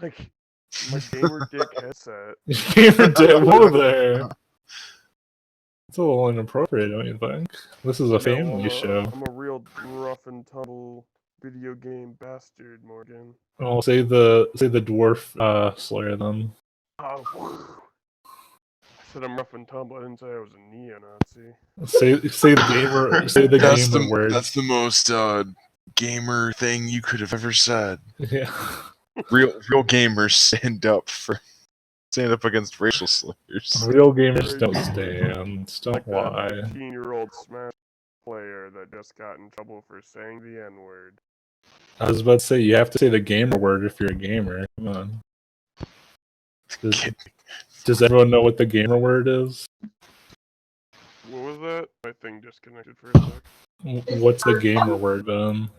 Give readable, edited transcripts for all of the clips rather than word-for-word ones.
Like my gamer dick headset. Whoa there. It's a little inappropriate, don't you think? This is a family show. I'm a real rough and tumble video game bastard, Morgan. Well, say the dwarf slayer then. Oh, I said I'm rough and tumble. I didn't say I was a neo-Nazi. Say the gamer. Say the gamer word. That's the most gamer thing you could have ever said. Yeah. Real gamers stand up against racial slurs. Real gamers don't stand. Don't like lie. That 15-year-old Smash player that just got in trouble for saying the N-word. I was about to say, you have to say the gamer word if you're a gamer. Come on. Does everyone know what the gamer word is? What was that? My thing disconnected for a sec. What's the gamer word, Ben?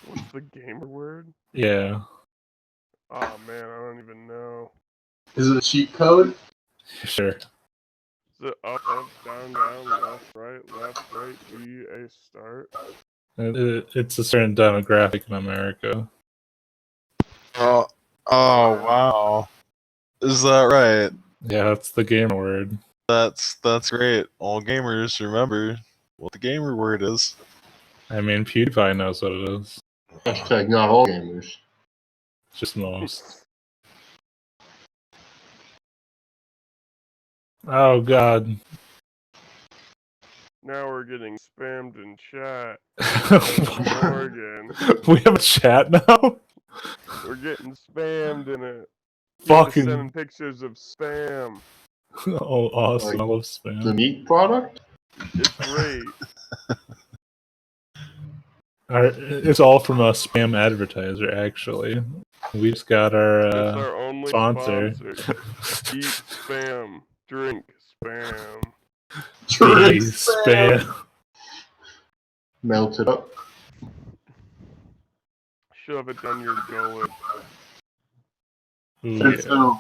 What's the gamer word? Yeah. Oh man, I don't even know. Is it a cheat code? Sure. Is it up, down, left, right, B, A, start? It's a certain demographic in America. Oh wow. Is that right? Yeah, that's the gamer word. That's great. All gamers remember what the gamer word is. I mean, PewDiePie knows what it is. Hashtag not all gamers. Just most. Oh god. Now we're getting spammed in chat. Morgan. We have a chat now? We're getting spammed in it. Fucking sending pictures of spam. Oh, awesome. Like, I love spam. The meat product? It's great. It's all from a spam advertiser, actually. We just got It's our our only sponsor. Eat spam. Drink spam. Drink spam. Melt it up. Shove it down your gullet. Ooh, yeah.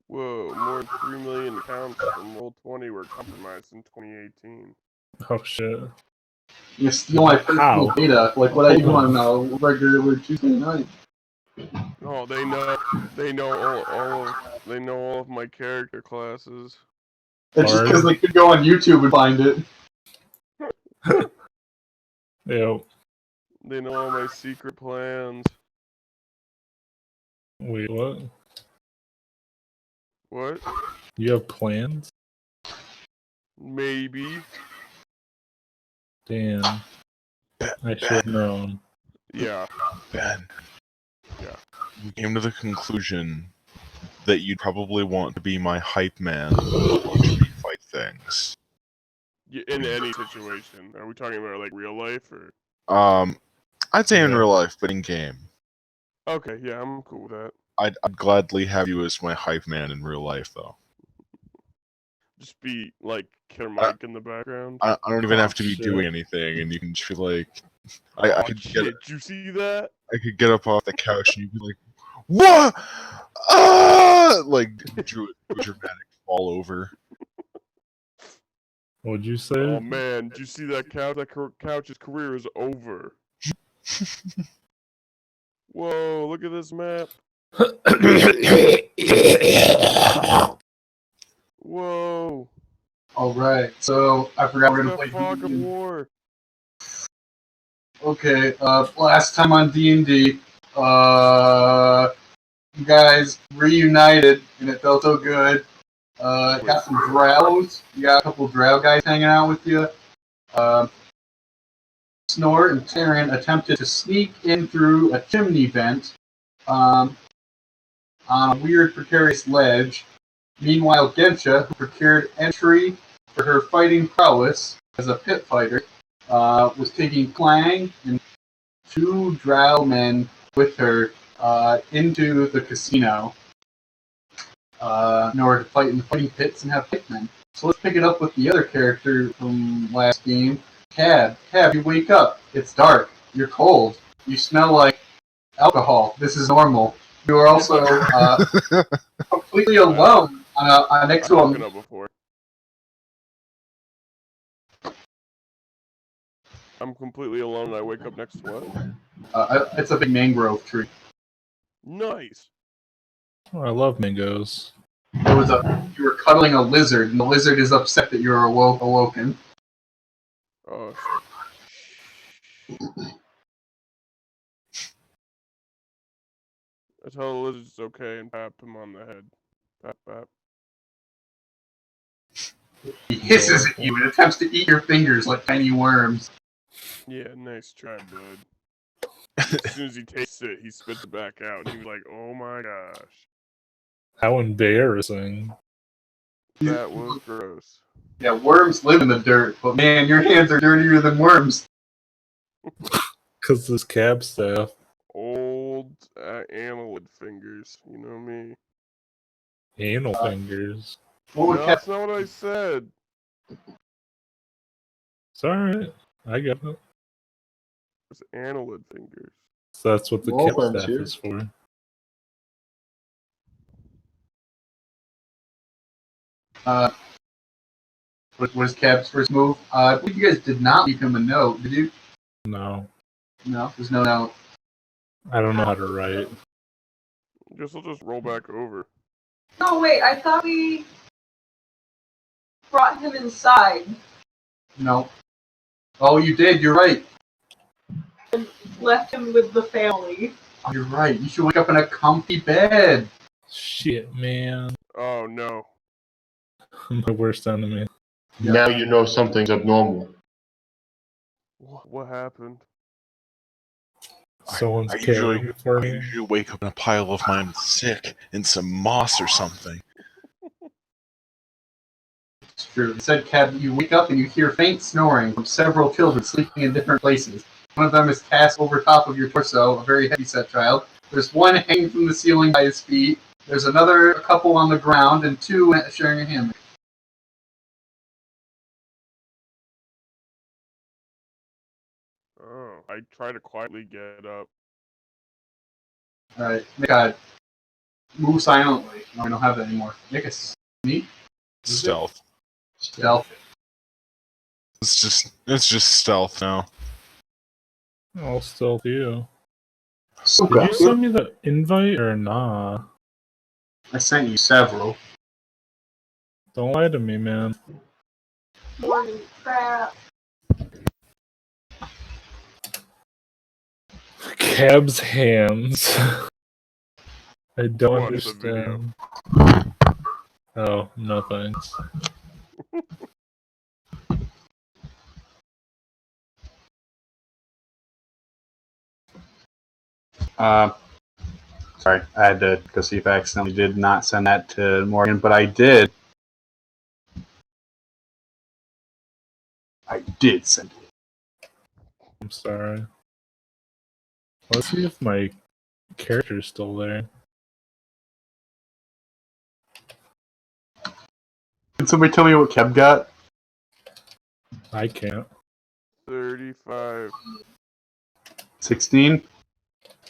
Whoa, more than 3 million accounts from Roll20 were compromised in 2018. Oh shit. You steal my personal data, like what I do on a regular Tuesday night. Oh, they know all of my character classes. It's just because they could go on YouTube and find it. Ew. They know all my secret plans. Wait, what? What? You have plans? Maybe. Damn. I should have known. Yeah. Ben. Yeah. You came to the conclusion that you'd probably want to be my hype man and watch me fight things. In any situation. Are we talking about like real life or? I'd say in real life, but in game. Okay, yeah, I'm cool with that. I'd gladly have you as my hype man in real life, though. Just be like Killer Mike in the background. I don't even have to be doing anything, and you can just be like, I could did you see that? I could get up off the couch and you'd be like, what? Ah! Like dramatic fall over. What'd you say? Oh man, did you see that couch? That couch's career is over. Whoa, look at this map. Whoa. Alright, so I forgot we're gonna play Fog of D&D. War. Okay, last time on D&D, you guys reunited, and it felt so good. Got some drows. You got a couple drow guys hanging out with you. Snort and Terran attempted to sneak in through a chimney vent on a weird precarious ledge. Meanwhile, Gensha, who procured entry for her fighting prowess as a pit fighter, was taking Clang and two drow men with her into the casino in order to fight in the fighting pits and have hitmen. So let's pick it up with the other character from last game, Cab. Cab, you wake up. It's dark. You're cold. You smell like alcohol. This is normal. You are also completely alone next to I'm completely alone and I wake up next to what? It's a big mangrove tree. Nice. Oh, I love mangoes. You were cuddling a lizard, and the lizard is upset that you're awoken. Oh, I tell the lizard it's okay and tap him on the head. Tap, tap. He hisses at you and attempts to eat your fingers like tiny worms. Yeah, nice try, bud. As soon as he tastes it, he spits it back out, and he's like, "Oh my gosh, How embarrassing. that was gross." Yeah, worms live in the dirt, but man, your hands are dirtier than worms. Because this cab staff. Old annelid fingers, you know me. Anal fingers. What would No, Cap- that's not what I said. It's alright. I got it. It's annelid fingers. So that's what the Well, cab thanks, staff you. is for. What was Cap's first move? I believe you guys did not leave him a note, did you? No. No, there's no note. I don't know how to write. Guess I'll just roll back over. No, wait, I thought we brought him inside No. Oh, you did. You're right. and left him with the family. Oh, you're right. You should wake up in a comfy bed. Shit, man. Oh no. My worst enemy. Yeah. Now you know something's abnormal. What happened? Someone's I usually- caring for I me. usually wake up in a pile of mine sick in some moss or something. It's true. It said, Cap, you wake up and you hear faint snoring from several children sleeping in different places. One of them is cast over top of your torso, a very heavy-set child. There's one hanging from the ceiling by his feet. There's a couple on the ground, and two sharing a hammock. Oh, I try to quietly get up. Alright, make a move silently. No, I don't have that anymore. Make a sneak. Stealth. Stealth. It's just stealth now. I'll stealth you. So Did you send me the invite or nah? I sent you several. Don't lie to me, man. Morning crap. Cab's hands. I don't Watch the video. understand. Oh, no thanks. Sorry, I had to go see if I accidentally did not send that to Morgan, but I did. I did send it. I'm sorry. Let's see if my character's still there. Can somebody tell me what Kev got? I can't. 35. 16?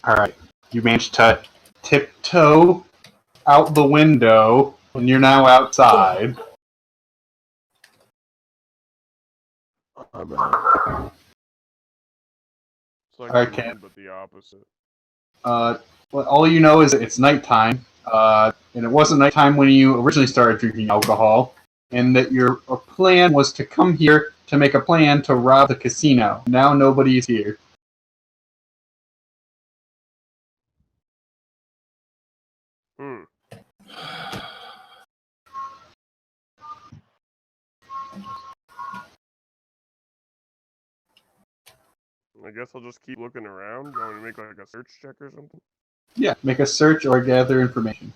Alright. You managed to tiptoe out the window, and you're now outside. I'm out. It's like Alright, one, Cam. but the opposite. Well, all you know is that it's nighttime, and it wasn't nighttime when you originally started drinking alcohol, and that your plan was to come here to make a plan to rob the casino. Now nobody's here. Hmm. I guess I'll just keep looking around. You want me to make like a search check or something? Yeah, make a search or gather information.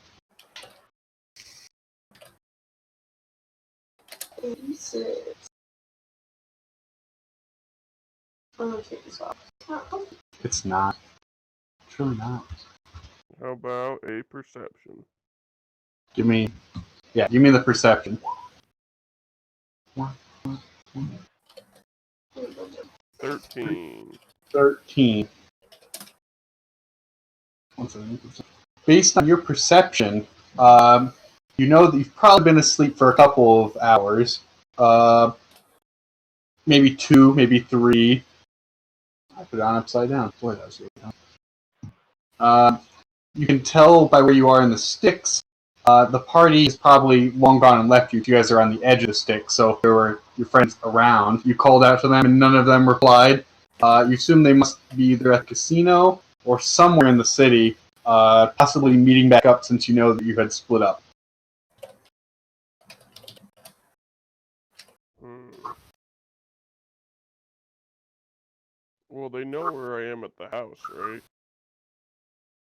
86. I'm gonna take this off. It's not. It's really not. How about a perception? Give me the perception. 13. 13. Based on your perception, you know that you've probably been asleep for a couple of hours. Maybe 2, maybe 3. I put it on upside down. Boy, that was really dumb. You can tell by where you are in the sticks. The party is probably long gone and left you. You guys are on the edge of the sticks, so if there were your friends around, you called out to them and none of them replied. You assume they must be either at the casino or somewhere in the city, possibly meeting back up since you know that you had split up. Well, they know where I am at the house, right?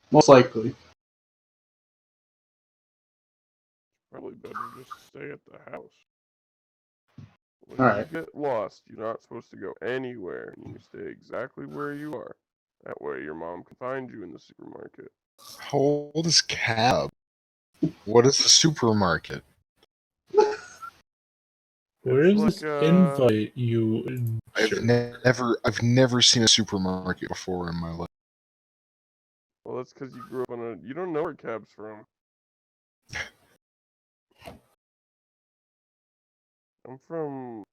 Most likely. Probably better just stay at the house. When Alright. you get lost, you're not supposed to go anywhere. You stay exactly where you are. That way your mom can find you in the supermarket. How old is Cab? What is the supermarket? Where's It's this like, invite you? I've never seen a supermarket before in my life. Well, that's because you grew up on a... You don't know where Cab's from. I'm from...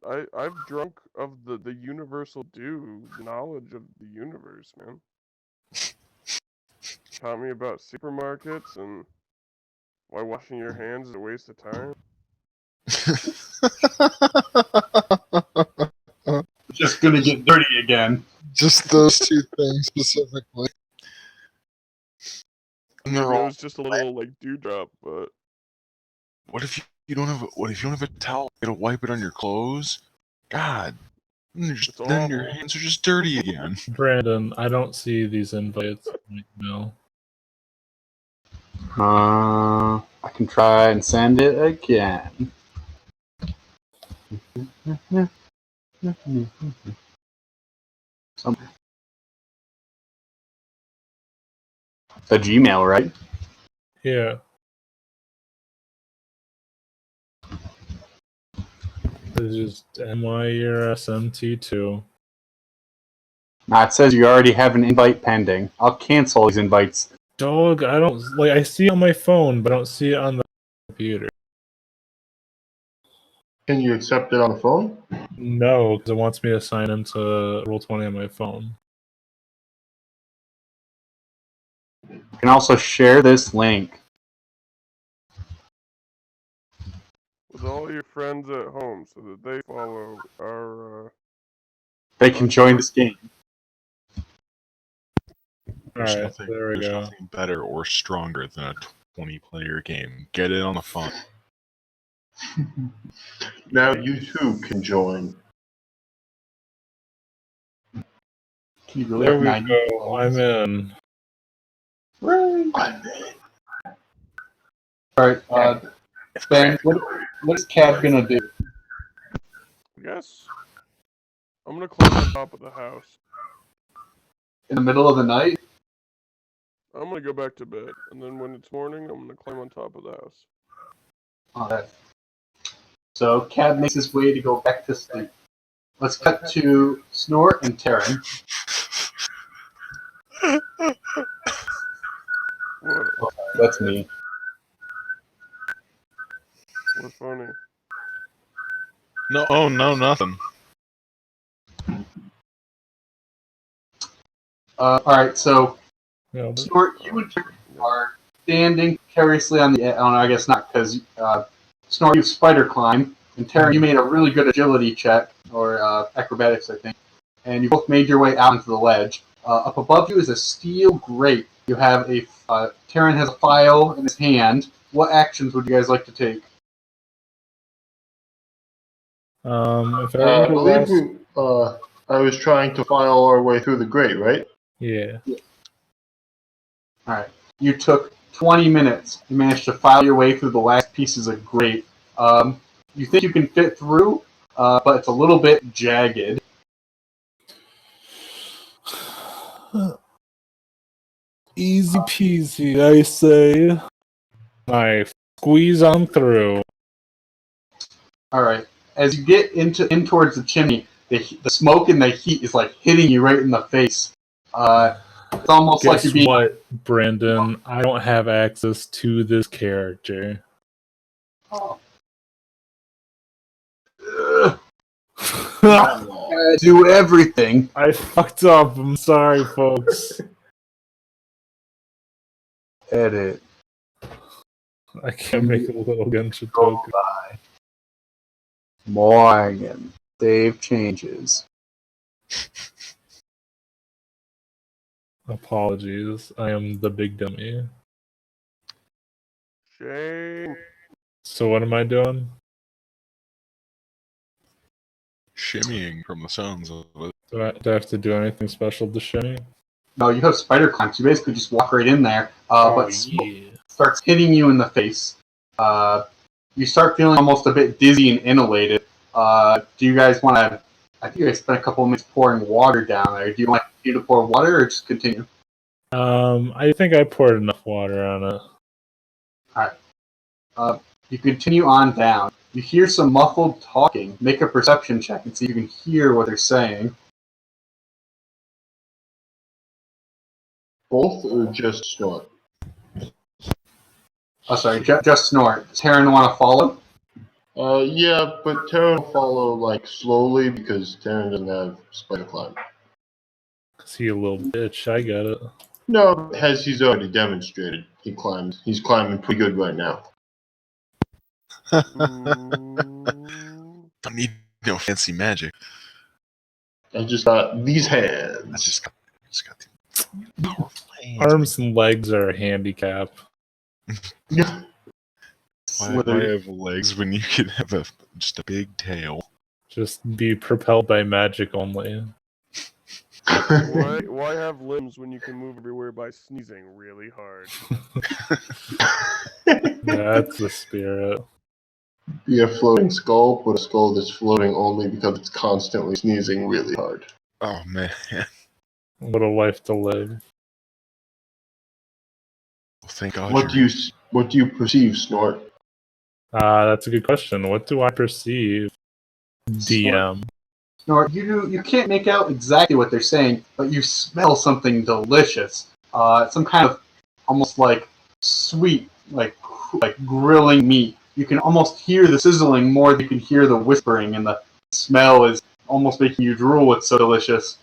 I've drunk of the universal dew, knowledge of the universe, man. Taught me about supermarkets and why washing your hands is a waste of time. Just gonna get dirty again. Just those two things specifically. And they're It all. was just a little like dewdrop, but What if you don't have? What if you don't have a towel? You gotta wipe it on your clothes. God, then your awful. hands are just dirty again. Brandon, I don't see these invites right now. I can try and send it again. The Gmail, right? Yeah. It's just NYURSMT2. Nah, it says you already have an invite pending. I'll cancel these invites. Dog, I don't like. I see it on my phone, but I don't see it on the computer. Can you accept it on the phone? No, because it wants me to sign into Roll20 on my phone. You can also share this link. with all your friends at home so that they follow our. They can join this game. There's Alright, there we go. nothing better or stronger than a 20-player game. Get it on the phone. Now you too can join. Can you really There have we 90 go. I'm in. Alright, Ben, what is Cab gonna do? I guess I'm gonna climb on top of the house. In the middle of the night? I'm gonna go back to bed, and then when it's morning, I'm gonna climb on top of the house. Alright. So Cab makes his way to go back to sleep. Let's cut to Snort and Terran. What? That's me. What's funny? No, oh no, nothing. Alright, so Yeah, Snort, you and Terran are standing precariously on the. Oh, no, I guess not, because Snort, you spider climb, and Terran, you made a really good agility check, or acrobatics, I think, and you both made your way out into the ledge. Up above you is a steel grate. You have a. Terran has a file in his hand. What actions would you guys like to take? if I everybody believe lost... I was trying to file our way through the grate, right? Yeah. Alright. You took 20 minutes. You managed to file your way through the last pieces of grate. You think you can fit through, but it's a little bit jagged. Easy peasy, I say. I squeeze on through. Alright. As you get in towards the chimney, the smoke and the heat is like hitting you right in the face. It's almost like you're Guess being. what, Brandon? I don't have access to this character. Oh. Do everything. I fucked up. I'm sorry, folks. Edit. I can't make a little Genshin token. Morgan. Save changes. Apologies. I am the big dummy. Shame. So what am I doing? Shimmying from the sounds of it. Do I have to do anything special to shimmy? No, you have spider climb, so you basically just walk right in there. But smoke starts hitting you in the face. You start feeling almost a bit dizzy and inhalated. Do you guys want to? I think you guys spent a couple of minutes pouring water down there. Do you want you to pour water or just continue? I think I poured enough water on it. You continue on down. You hear some muffled talking. Make a perception check and see if you can hear what they're saying. Both or just Snort? Oh, sorry, just Snort. Does Taryn want to follow? Yeah, but Terran will follow like slowly because Terran doesn't have spider climb. See, you little bitch. I get it. No, as he's already demonstrated, he climbs. He's climbing pretty good right now. Mm, Don't need no fancy magic. I just got these hands. I just got the powerful hands. Arms and legs are a handicap. Yeah. Why have legs when you can have just a big tail? Just be propelled by magic only. why have limbs when you can move everywhere by sneezing really hard? That's the spirit. Be a floating skull, but a skull that's floating only because it's constantly sneezing really hard. Oh man. What a life to live. Well, thank God. What do you perceive, Snort? That's a good question. What do I perceive? DM. Snort, you can't make out exactly what they're saying, but you smell something delicious. Some kind of almost like sweet, like grilling meat. You can almost hear the sizzling more than you can hear the whispering, and the smell is almost making you drool. It's so delicious.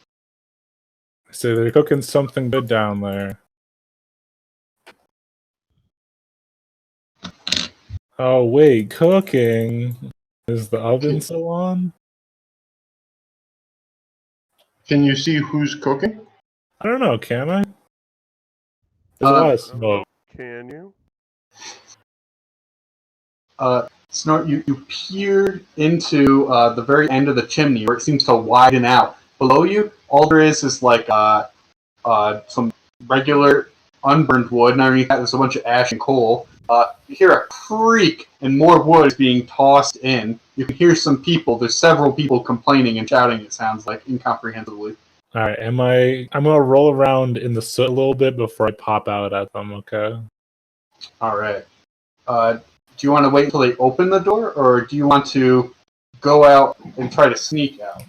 I say they're cooking something good down there. Oh wait, cooking? Is the oven still on? Can you see who's cooking? I don't know, can I? There's a lot of smoke. Can you? Snort, you peered into the very end of the chimney where it seems to widen out. Below you, all there is like some regular unburned wood, and underneath that there's a bunch of ash and coal. You hear a creak, and more wood is being tossed in. You can hear some people. There's several people complaining and shouting, it sounds like, incomprehensibly. Alright, I'm gonna roll around in the soot a little bit before I pop out at them, okay? Alright. Do you want to wait until they open the door, or do you want to go out and try to sneak out?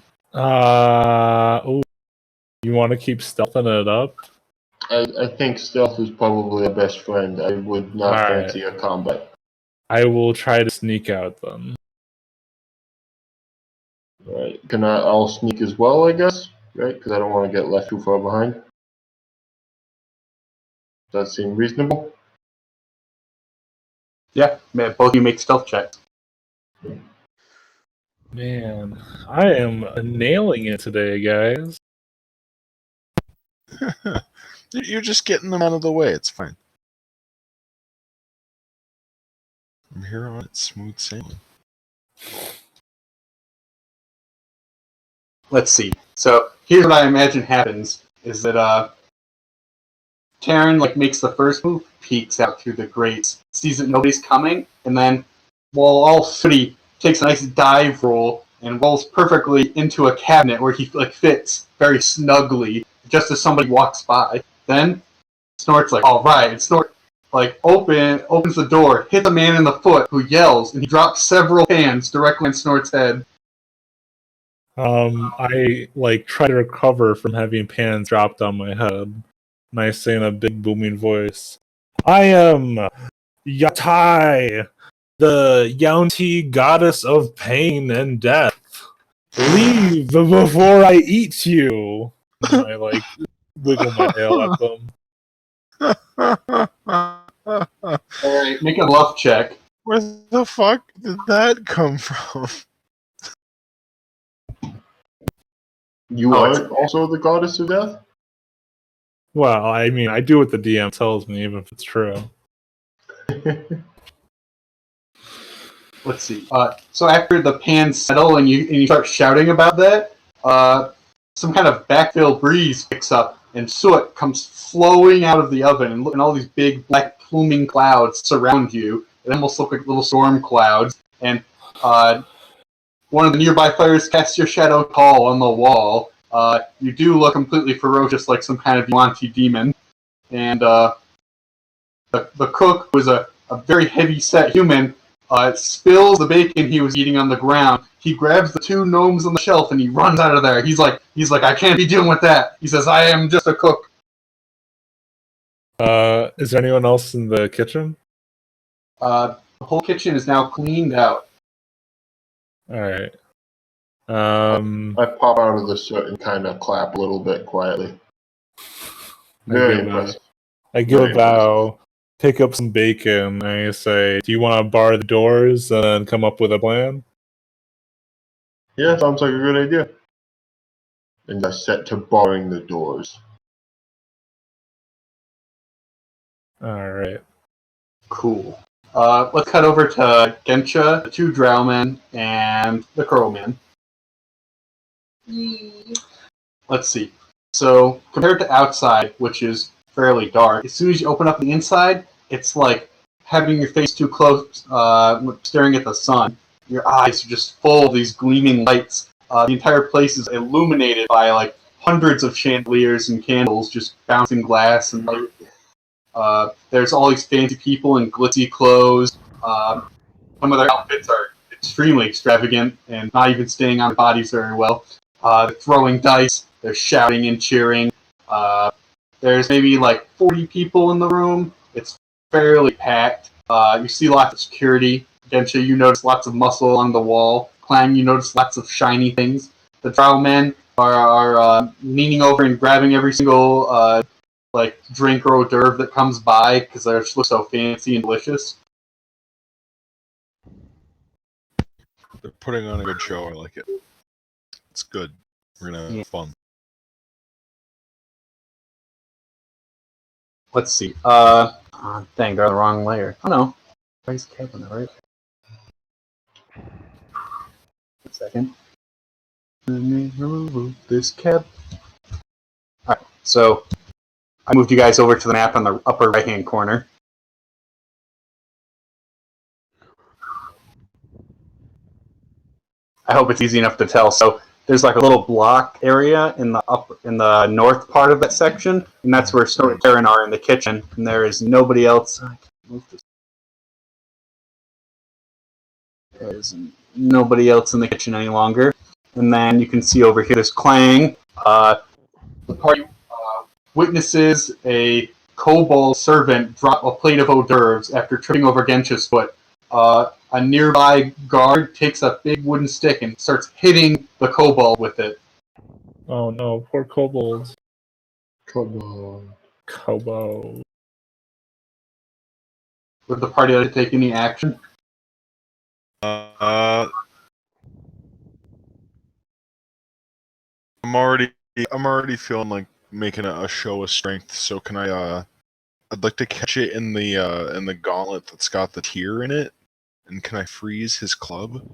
Ooh. You want to keep stealthing it up? I think stealth is probably a best friend. I would not Alright. fancy a combat. I will try to sneak out then. Right? I'll sneak as well, I guess. Right? Because I don't want to get left too far behind. Does that seem reasonable? Yeah, man, both of you make stealth checks. Man, I am nailing it today, guys. You're just getting them out of the way. It's fine. From here on, it's smooth sailing. Let's see. So here's what I imagine happens: is that Taryn makes the first move, peeks out through the grates, sees that nobody's coming, and then while all three takes a nice dive roll and rolls perfectly into a cabinet where he fits very snugly just as somebody walks by. Then Snort's like, all right, and Snort opens the door, hits a man in the foot who yells, and he drops several pans directly on Snort's head. I try to recover from having pans dropped on my head. And I say in a big booming voice, I am Yatai, the Yaunti goddess of pain and death. Leave before I eat you. And I like wiggle my tail at them. Alright, make a bluff check. Where the fuck did that come from? You Oh, are also the goddess of death? Well, I mean, I do what the DM tells me, even if it's true. Let's see. So after the pans settle and you start shouting about that, some kind of backfill breeze picks up and soot comes flowing out of the oven, and all these big black pluming clouds surround you. They almost look like little storm clouds. And one of the nearby fires casts your shadow tall on the wall. You do look completely ferocious, like some kind of Yuan-Ti demon. And the cook was a very heavy-set human. Spills the bacon he was eating on the ground. He grabs the two gnomes on the shelf and he runs out of there. He's like, I can't be dealing with that. He says, I am just a cook. Is there anyone else in the kitchen? The whole kitchen is now cleaned out. Alright. I pop out of the soot and kind of clap a little bit quietly. Very impressive. I give Very a bow, pick up some bacon, and I say, do you want to bar the doors and come up with a plan? Yeah, sounds like a good idea. And I set to barring the doors. Alright. Cool. Let's cut over to Gensha, the two Drowmen, and the Crowman. Let's see. So, compared to outside, which is fairly dark, as soon as you open up the inside, it's like having your face too close, staring at the sun. Your eyes are just full of these gleaming lights. The entire place is illuminated by like hundreds of chandeliers and candles, just bouncing glass and light. There's all these fancy people in glitzy clothes. Some of their outfits are extremely extravagant and not even staying on their bodies very well. They're throwing dice, they're shouting and cheering. There's maybe like 40 people in the room. It's fairly packed. You see lots of security. Gensha, you notice lots of muscle along the wall. Clang, you notice lots of shiny things. The drow men are leaning over and grabbing every single like drink or hors d'oeuvre that comes by because they just look so fancy and delicious. They're putting on a good show. I like it. It's good. We're gonna have fun. Let's see. Dang, they're on the wrong layer. Oh no. Raise the cabinet, right? 1 second. Let me remove this cab. Alright, so I moved you guys over to the map on the upper right-hand corner. I hope it's easy enough to tell. So there's like a little block area in the north part of that section, and that's where Snort and Karen are in the kitchen, and there is nobody else. There is nobody else in the kitchen any longer. And then you can see over here there's Clang. The party witnesses a kobold servant drop a plate of hors d'oeuvres after tripping over Gensha's foot. A nearby guard takes a big wooden stick and starts hitting the kobold with it. Oh no, poor kobolds. Come on. Kobold. Would the party like to take any action? I'm already feeling like making a show of strength. So can I? I'd like to catch it in the gauntlet that's got the tear in it. And can I freeze his club?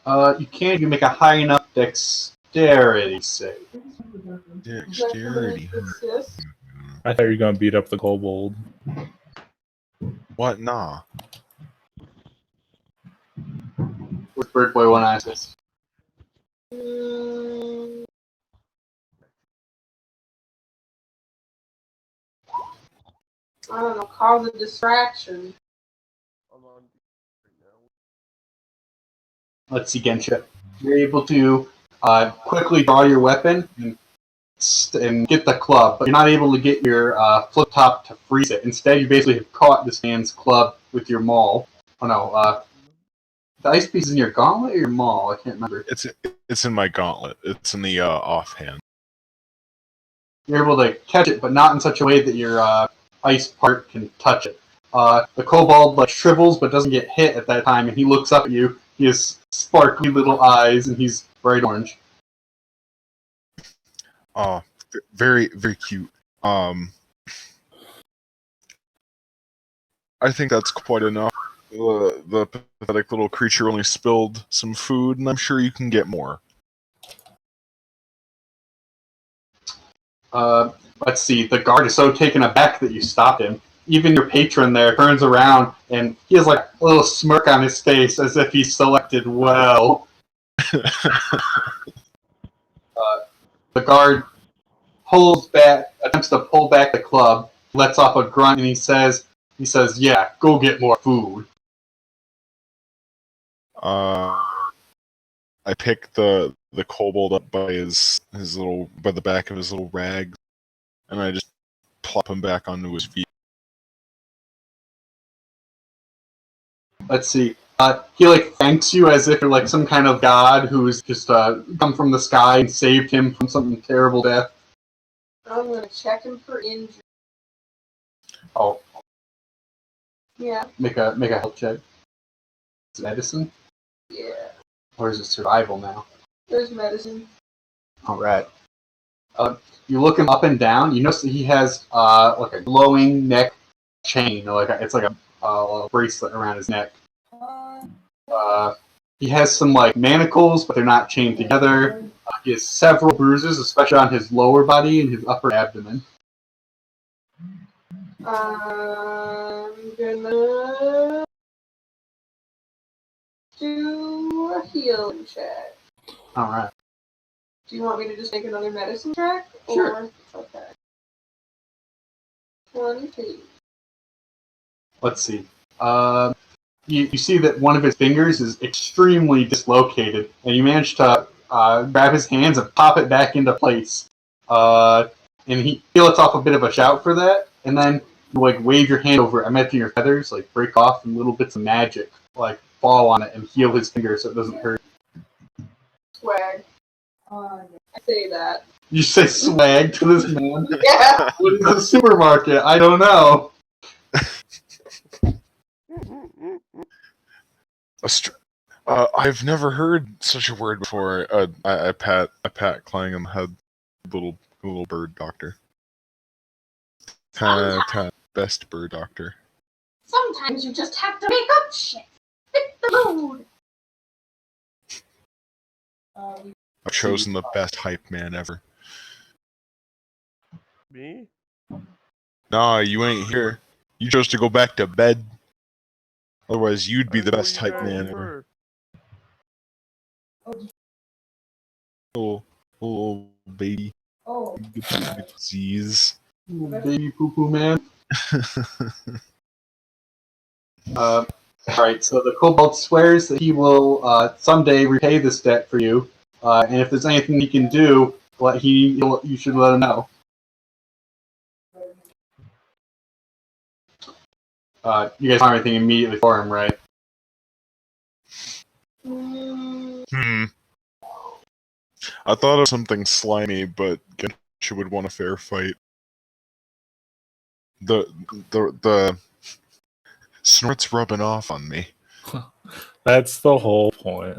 You can if you make a high enough dexterity save. Dexterity. I thought you were gonna beat up the kobold. What? Nah. What's Bird Boy One ask this? I don't know, cause a distraction. Let's see, Gensha. You're able to quickly draw your weapon and get the club, but you're not able to get your flip top to freeze it. Instead, you basically have caught this man's club with your maul. Oh no, The ice piece is in your gauntlet or your maul? I can't remember. It's in my gauntlet. It's in the offhand. You're able to catch it, but not in such a way that your ice part can touch it. The kobold like shrivels but doesn't get hit at that time, and he looks up at you. He has sparkly little eyes, and he's bright orange. Very, very cute. I think that's quite enough. The pathetic little creature only spilled some food, and I'm sure you can get more. Let's see. The guard is so taken aback that you stopped him. Even your patron there turns around, and he has like a little smirk on his face as if he selected well. The guard attempts to pull back the club, lets off a grunt, and he says, "Yeah, go get more food." I pick the kobold up by by the back of his little rag, and I just plop him back onto his feet. Let's see. He like thanks you as if you're like some kind of god who's just come from the sky and saved him from some terrible death. I'm gonna check him for injury. Oh. Yeah. Make a health check. Is it medicine? Yeah. Or is it survival now? There's medicine. Alright. You look him up and down, you notice that he has like a glowing neck chain, it's like a bracelet around his neck. He has some like manacles, but they're not chained together. He has several bruises, especially on his lower body and his upper abdomen. I'm gonna do a healing check. Alright. Do you want me to just make another medicine check? Sure. Okay. 22. Let's see. You see that one of his fingers is extremely dislocated, and you manage to grab his hands and pop it back into place. And he lets off a bit of a shout for that, and then you like wave your hand over it. I imagine your feathers like break off and little bits of magic like fall on it and heal his finger so it doesn't hurt. Swag. I say that. You say swag to this man? Yeah. What is a supermarket? I don't know. I've never heard such a word before. I pat Clang on the head. Little bird doctor. Best bird doctor. Sometimes you just have to make up shit. Fit the mood. I've chosen the best hype man ever. Me? Nah, you ain't here. You chose to go back to bed. Otherwise, you'd be the best hype man ever. Oh, baby. Oh. Disease. Baby poo-poo man. Alright, so the kobold swears that he will someday repay this debt for you, and if there's anything he can do, you should let him know. You guys find everything immediately for him, right? I thought of something slimy, but Gensha would want a fair fight. The Snort's rubbing off on me. That's the whole point.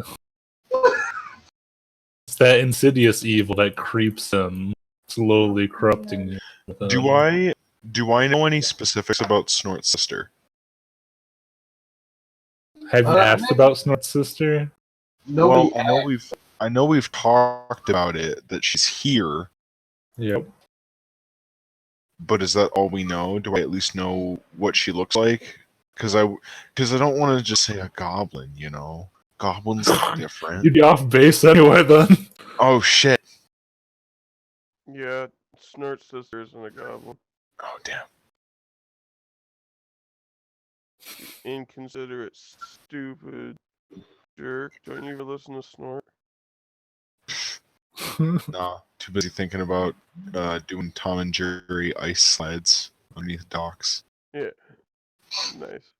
It's that insidious evil that creeps in, slowly corrupting you. Do I know any specifics about Snort's sister? Have you asked about Snort's sister? Nobody I know we've talked about it, that she's here. Yep. But is that all we know? Do I at least know what she looks like? Because I don't want to just say a goblin, you know? Goblins are different. You'd be off base anyway, then. Oh, shit. Yeah, Snort's sister isn't a goblin. Oh, damn. Inconsiderate, stupid jerk. Don't you ever listen to Snort? Nah, too busy thinking about doing Tom and Jerry ice slides underneath docks. Yeah. Nice.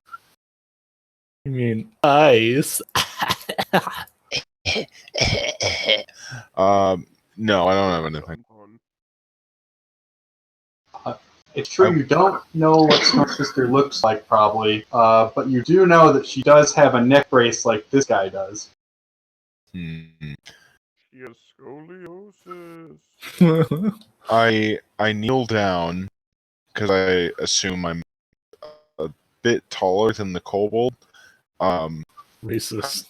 You mean ice? No, I don't have anything. It's true you don't know what Snore's sister looks like, probably, but you do know that she does have a neck brace like this guy does. Hmm. She has scoliosis. I kneel down because I assume I'm a bit taller than the kobold. Racist.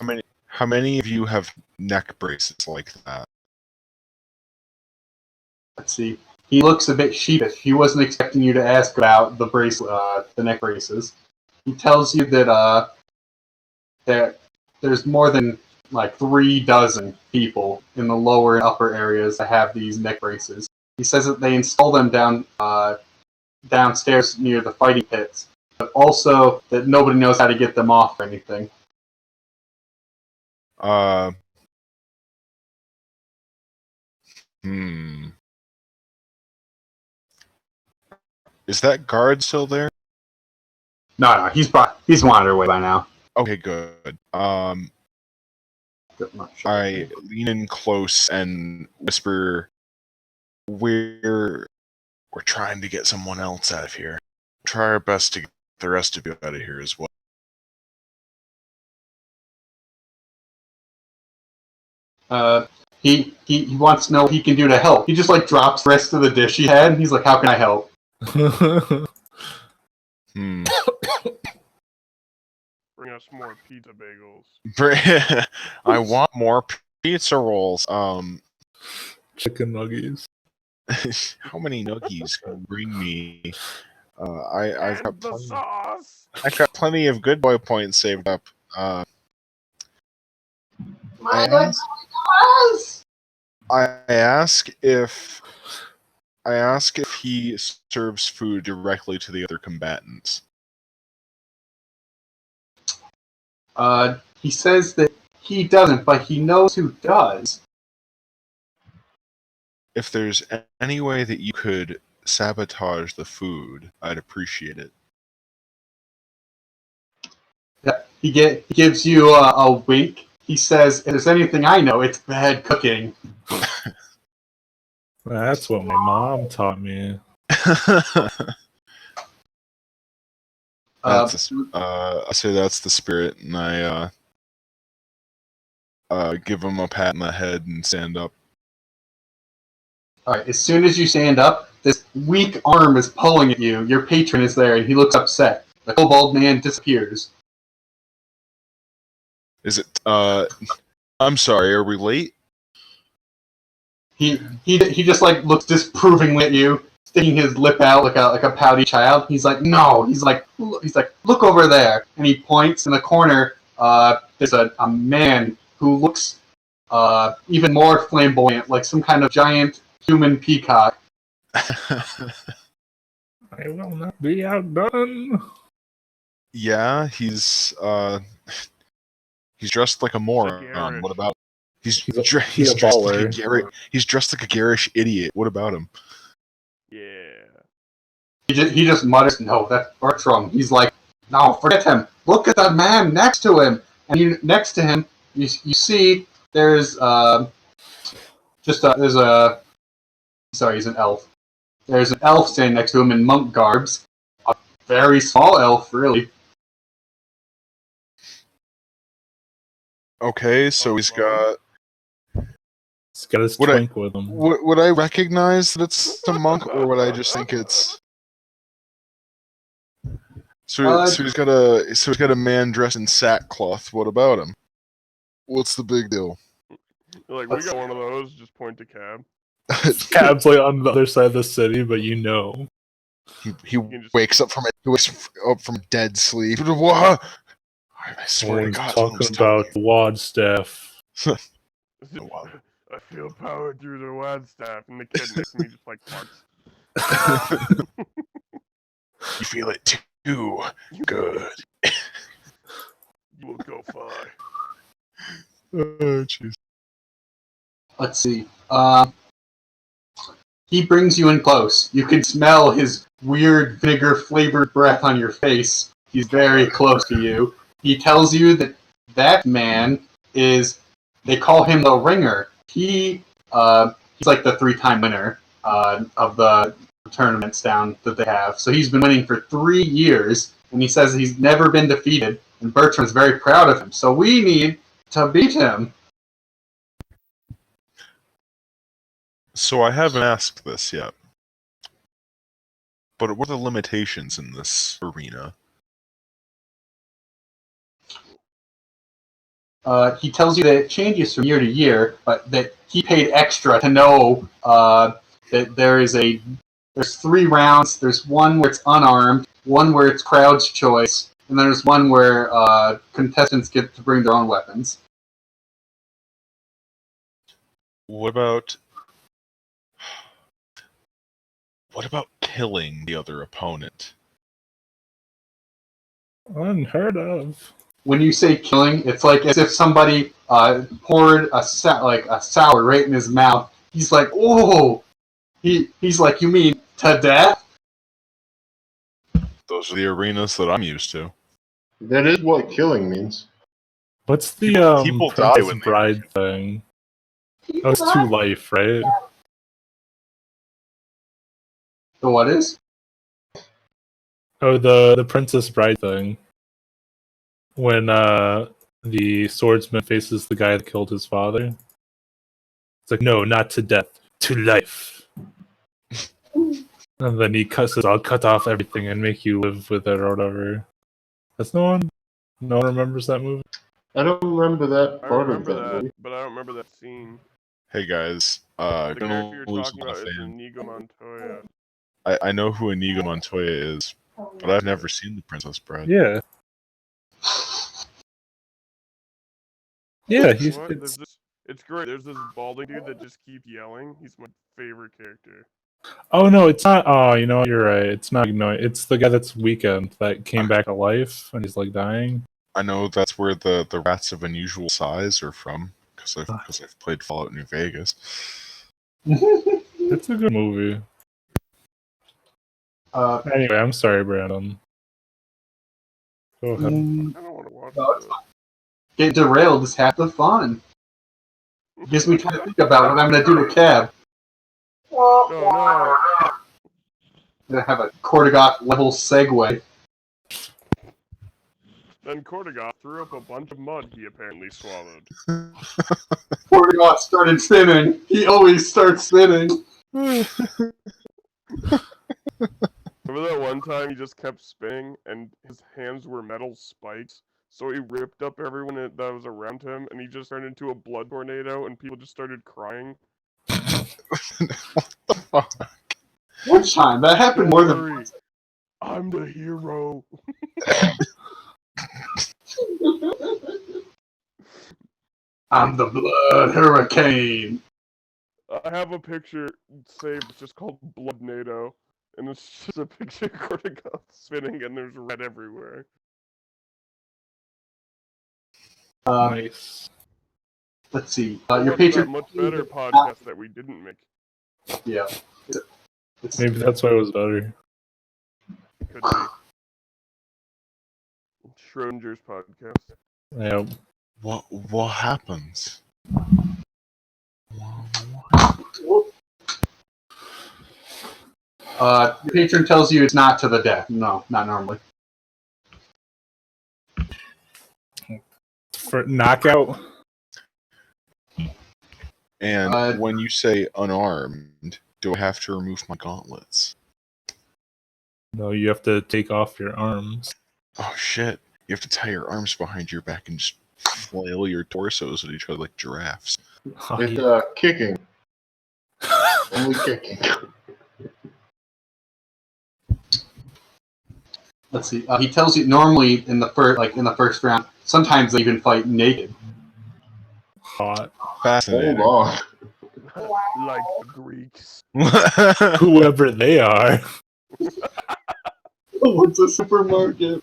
How many of you have neck braces like that? Let's see. He looks a bit sheepish. He wasn't expecting you to ask about the neck braces. He tells you that there's more than like 36 people in the lower and upper areas that have these neck braces. He says that they install them downstairs near the fighting pits, but also that nobody knows how to get them off or anything. Is that guard still there? No, he's wandered away by now. Okay, good. I lean in close and whisper, We're trying to get someone else out of here. Try our best to get the rest of you out of here as well. He wants to know what he can do to help. He just like drops the rest of the dish he had, and he's like, "How can I help?" Bring us more pizza bagels. I want more pizza rolls. Chicken nuggies. How many nuggies can you bring me? I've got the plenty. sauce. I've got plenty of good boy points saved up. My good sauce. I ask if he serves food directly to the other combatants. He says that he doesn't, but he knows who does. If there's any way that you could sabotage the food, I'd appreciate it. Yeah, he gives you a wink. He says, "If there's anything I know, it's bad cooking." That's what my mom taught me. I say that's the spirit, and I give him a pat on the head and stand up. Alright, as soon as you stand up, this weak arm is pulling at you. Your patron is there, and he looks upset. The kobold man disappears. Is it, I'm sorry, are we late? He just like looks disapprovingly at you, sticking his lip out like a pouty child. He's like, "No." He's like, "Look over there," and he points in the corner. There's a man who looks even more flamboyant, like some kind of giant human peacock. I will not be outdone. Yeah, he's dressed like a moron. What about? He's dressed like a garish idiot. What about him? Yeah. He just mutters, "No, that's Bertram." He's like, "No, forget him. Look at that man next to him." And next to him, you see there's he's an elf. There's an elf standing next to him in monk garbs. A very small elf, really. Okay, so he's got his twink with him. Would I recognize that it's a monk, or would I just think it's? So he's got a man dressed in sackcloth. What about him? What's the big deal? Like, we got one of those. Just point to Cab. Cab's like on the other side of the city, but you know. He wakes up from dead sleep. What? I swear to God, talking about the wad staff. I feel power through the wad staff, and the kid next to me just like farts. You feel it too. Good. You will go far. Oh, jeez. Let's see. He brings you in close. You can smell his weird vinegar-flavored breath on your face. He's very close to you. He tells you that that man is, they call him the Ringer. He's like the 3-time winner of the tournaments down that they have. So he's been winning for 3 years, and he says he's never been defeated, and Bertram is very proud of him. So we need to beat him. So I haven't asked this yet. But what are the limitations in this arena? He tells you that it changes from year to year, but that he paid extra to know that there's 3 rounds. There's one where it's unarmed, one where it's crowd's choice, and then there's one where contestants get to bring their own weapons. What about killing the other opponent? Unheard of. When you say killing, it's like as if somebody poured a sour right in his mouth. He's like, oh! He's like, you mean to death? Those are the arenas that I'm used to. That is what killing means. What's the people die Princess when they Bride thing? That was 2 life, right? The what is? Oh, the Princess Bride thing. When the swordsman faces the guy that killed his father. It's like, no, not to death, to life. And then he says, I'll cut off everything and make you live with it or whatever. That's no one remembers that movie? I don't remember that I part remember of that movie. but I don't remember that scene. Hey guys, The gonna character you're lose talking my about is fan. Inigo Montoya. I know who Inigo Montoya is, but I've never seen The Princess Bride. Yeah. Yeah, It's great. There's this balding dude that just keeps yelling. He's my favorite character. Oh no, it's not. Oh, you know what? You're right. It's not. No, it's the guy that's Weekend that came back to life and he's like dying. I know that's where the rats of unusual size are from, because I've played Fallout New Vegas. It's a good movie. Anyway, I'm sorry, Brandon. Go ahead. I don't want to watch it. Get derailed is half the fun. Gives me time to think about what I'm going to do to Cab. Oh no! I'm going to have a Kordagoth level segue. Then Kordagoth threw up a bunch of mud he apparently swallowed. Kordagoth started spinning. He always starts spinning. Remember that one time he just kept spinning and his hands were metal spikes? So he ripped up everyone that was around him and he just turned into a blood tornado and people just started crying. What the fuck? Which time? That happened more than once. I'm the hero. I'm the blood hurricane. I have a picture saved. It's just called Blood NATO. And it's just a picture of Kordagoth spinning and there's red everywhere. Nice. Let's see. Your Patreon. Much better podcast that we didn't make. Yeah. Maybe that's why it was better. Could be. Schrodinger's podcast. Yeah. What happens? Your patron tells you it's not to the death. No, not normally. For knockout. And when you say unarmed, do I have to remove my gauntlets? No, you have to take off your arms. Oh shit. You have to tie your arms behind your back and just flail your torsos at each other like giraffes. Oh, It's kicking. Only kicking. Let's see. He tells you normally in the first round. Sometimes they even fight naked. Hot. Fascinating. Hold on. Like the Greeks. Whoever they are. Oh, it's a supermarket.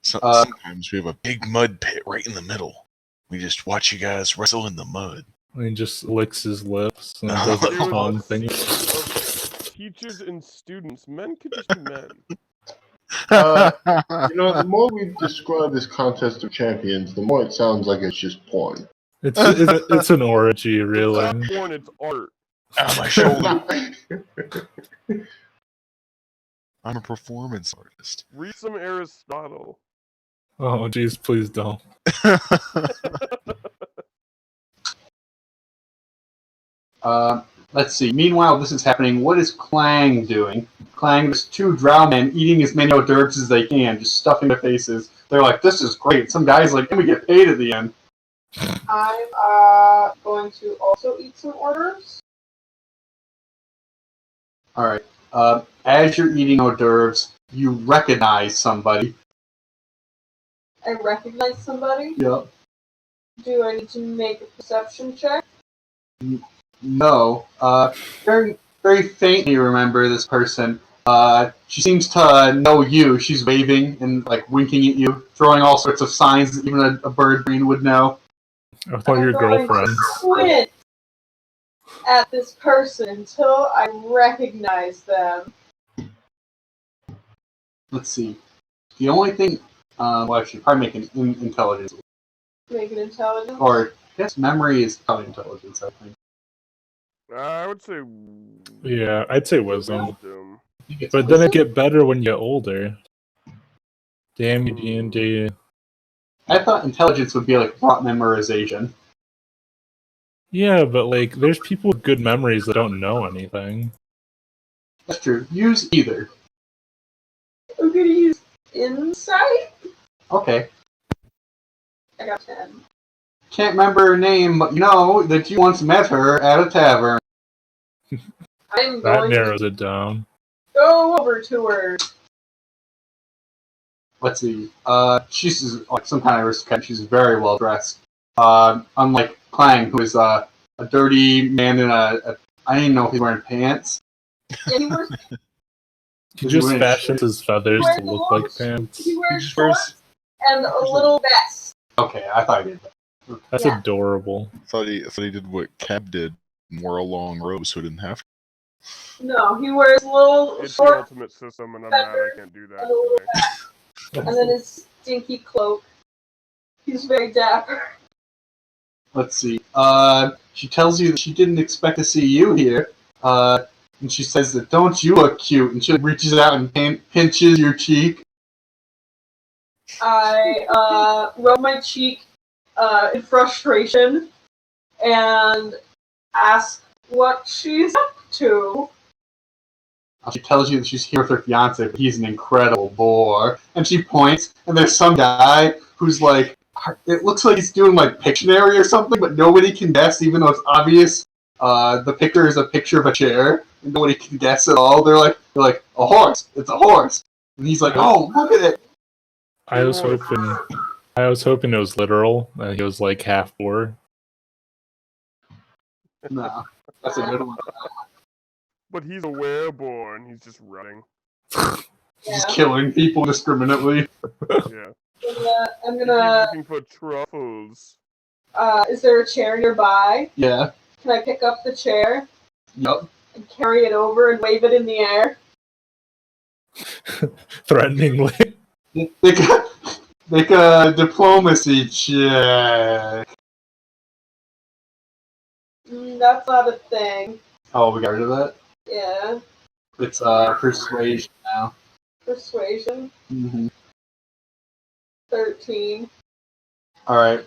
Sometimes we have a big mud pit right in the middle. We just watch you guys wrestle in the mud. He just licks his lips and does a tongue thing. Teachers and students, men could just be men. The more we describe this contest of champions, the more it sounds like it's just porn. It's an orgy, It's really. not porn, it's art. Ow, my shoulder. I'm a performance artist. Read some Aristotle. Oh, jeez, please don't. Let's see. Meanwhile, this is happening. What is Clang doing? Clang, there's two drow men eating as many hors d'oeuvres as they can, just stuffing their faces. They're like, this is great. Some guy's like, can we get paid at the end? I'm going to also eat some orders. Alright. As you're eating hors d'oeuvres, you recognize somebody. I recognize somebody. Yep. Do I need to make a perception check? No. Very, very faintly remember this person. She seems to know you. She's waving and like winking at you, throwing all sorts of signs that even a bird brain would know. I thought your girlfriend. Squint at this person until I recognize them. Let's see. The only thing, well, I should probably make an intelligence. Make an intelligence. Or, I guess memory is probably intelligence, I think. I would say. Yeah, I'd say wisdom. Wisdom. But then it get better when you get older. Damn you, D&D. I thought intelligence would be like thought memorization. Yeah, but like, there's people with good memories that don't know anything. That's true. Use either. I'm gonna use insight. Okay. I got 10. Can't remember her name, but you know that you once met her at a tavern. I'm That going narrows to it down. go over to her. Let's see. She's like some kind of aristocrat. She's very well dressed. Unlike Clang, who is a dirty man in a I didn't even know if he's wearing pants. Yeah, he wears, He just fashions his feathers to look like pants. he wears shorts and a little vest. Okay, I thought he did. That's Yeah. adorable. thought he did what Cab did, and wore a long robe so he didn't have to. No, he wears a little It's the short ultimate system, and I'm mad I can't do that. and a little today. vest, and then his stinky cloak. He's very dapper. Let's see. She tells you that she didn't expect to see you here. And she says that don't you look cute? And she reaches out and pinches your cheek. I rub my cheek in frustration and ask what she's up to. She tells you that she's here with her fiance, but he's an incredible bore. And she points, and there's some guy who's like, it looks like he's doing like Pictionary or something, but nobody can guess, even though it's obvious. The picture is a picture of a chair, and nobody can guess at all. They're like, a horse. It's a horse. And he's like, oh, look at it. I was hoping it was literal, and he was like half boar. No, that's a good one. But he's a wereborn. He's just running. He's killing people indiscriminately. Yeah. I'm He's gonna. looking for truffles. Is there a chair nearby? Yeah. Can I pick up the chair Yup. and carry it over and wave it in the air? Threateningly. Make a diplomacy check. That's not a thing. Oh, we got rid of that? Yeah. It's persuasion now. Persuasion. Mm-hmm. 13. Alright.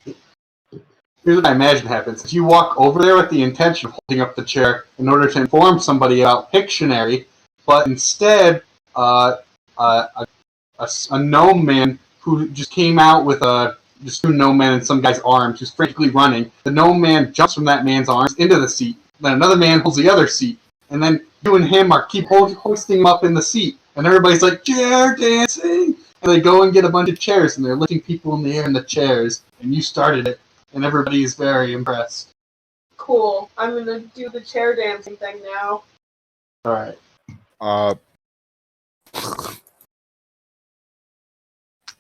Here's what I imagine happens. You walk over there with the intention of holding up the chair in order to inform somebody about Pictionary, but instead, a gnome man who just came out with just two gnome men in some guy's arms who's frantically running. The gnome man jumps from that man's arms into the seat. Then another man holds the other seat. And then you and him keep hoisting him up in the seat. And everybody's like, chair dancing! And they go and get a bunch of chairs, and they're lifting people in the air in the chairs. And you started it. And everybody is very impressed. Cool. I'm gonna do the chair dancing thing now. Alright.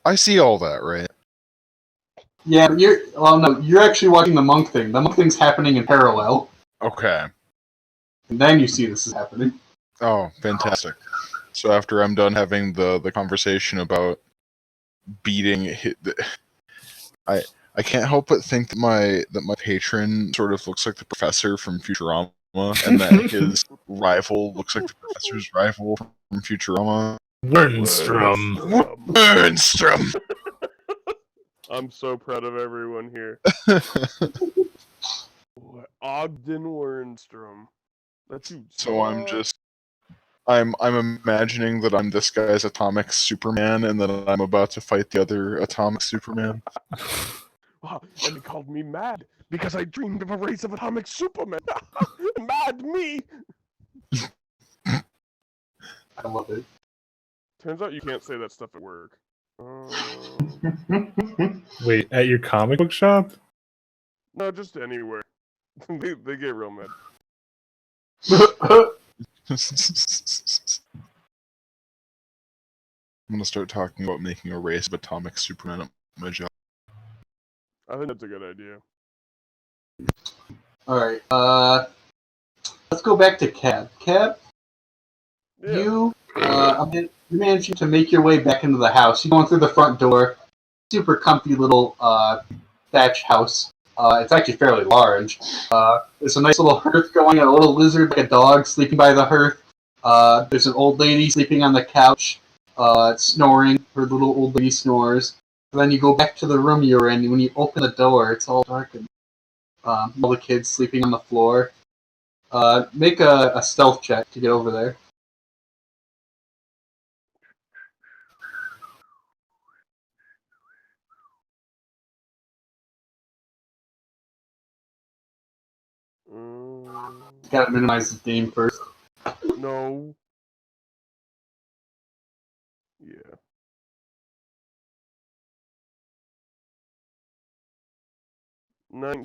I see all that, right? Yeah, but you're actually watching the monk thing. The monk thing's happening in parallel. Okay. And then you see this is happening. Oh, fantastic. So after I'm done having the conversation about beating, I can't help but think that my patron sort of looks like the professor from Futurama, and that his rival looks like the professor's rival from Futurama. Wernstrom. Wernstrom. I'm so proud of everyone here. Ogden Wernstrom. That's you. So I'm imagining that I'm this guy's atomic Superman, and that I'm about to fight the other atomic Superman. Wow, and they called me mad because I dreamed of a race of atomic Supermen. Mad me! I love it. Turns out you can't say that stuff at work. Wait, at your comic book shop? No, just anywhere. they get real mad. I'm gonna start talking about making a race of atomic Superman at my job. I think that's a good idea. Alright, let's go back to Cab. Cab, Yeah. you managing to make your way back into the house. You're going through the front door. Super comfy little thatch house. It's actually fairly large. There's a nice little hearth going, and a little lizard like a dog sleeping by the hearth. There's an old lady sleeping on the couch, snoring. Her little old lady snores. And then you go back to the room you're in, and when you open the door, it's all dark and all the kids sleeping on the floor. Make a stealth check to get over there. Gotta minimize the name first. No. Yeah.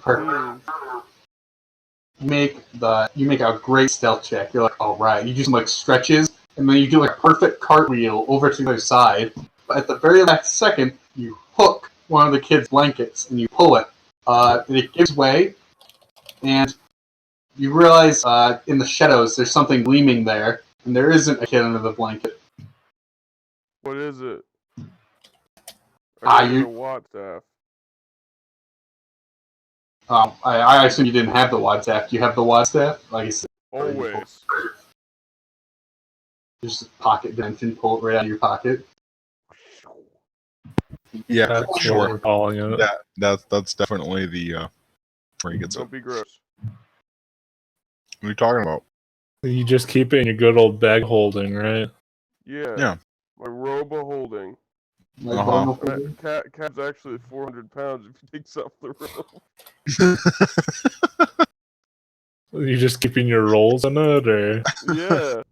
Perfect. You make a great stealth check. You're like, all right. You do some like stretches, and then you do like a perfect cartwheel over to the other side. But at the very last second, you hook one of the kids' blankets and you pull it. And it gives way, and you realize in the shadows there's something gleaming there, and there isn't a kid under the blanket. What is it? You the WhatsApp. I assume you didn't have the WhatsApp. Do you have the WhatsApp? Like I said, Always. just pocket dimension, pull it right out of your pocket. Yeah, That's sure. what we're calling it. That's definitely the where he gets Don't it. be gross. What are you talking about? You just keep it in your good old bag holding, right? Yeah. Yeah. My robo holding. Cat's actually 400 pounds if he takes off the rope. You just keeping your rolls in it, or? Yeah.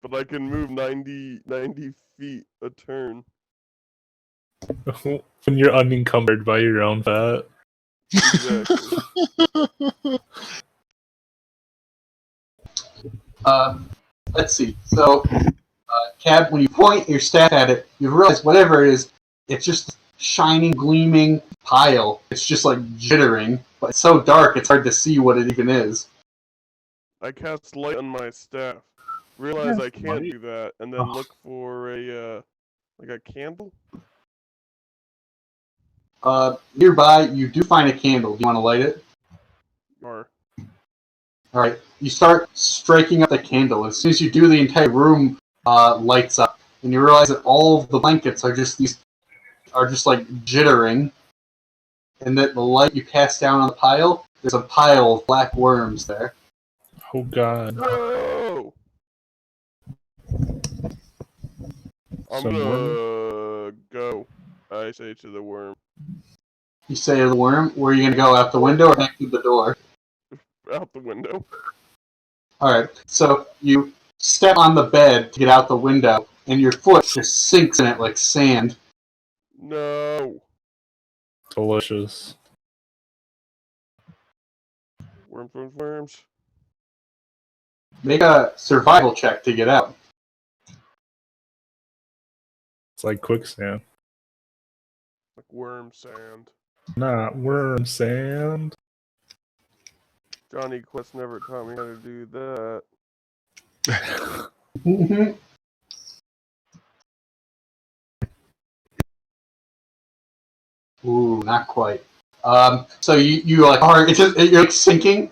But I can move 90 feet a turn. When you're unencumbered by your own fat. Exactly. Let's see. So, Cab, when you point your staff at it, you realize whatever it is, it's just a shining, gleaming pile. It's just like jittering, but it's so dark it's hard to see what it even is. I cast light on my staff. Realize I can't do that, and then look for a candle. Nearby, you do find a candle. Do you want to light it? Or Alright, you start striking up the candle. As soon as you do, the entire room lights up, and you realize that all of the blankets are just like jittering, and that the light you cast down on the pile, there's a pile of black worms there. Oh god. whoa! I'm Some gonna go. I say to the worm. You say to the worm, where are you gonna go? Out the window or back through the door? Out the window. Alright, so you step on the bed to get out the window, and your foot just sinks in it like sand. No. Delicious. Worms. Make a survival check to get out. It's like quicksand. Like worm sand. Not worm sand. Johnny Quest never taught me how to do that. Mm-hmm. Ooh, not quite. So you like are you're like sinking.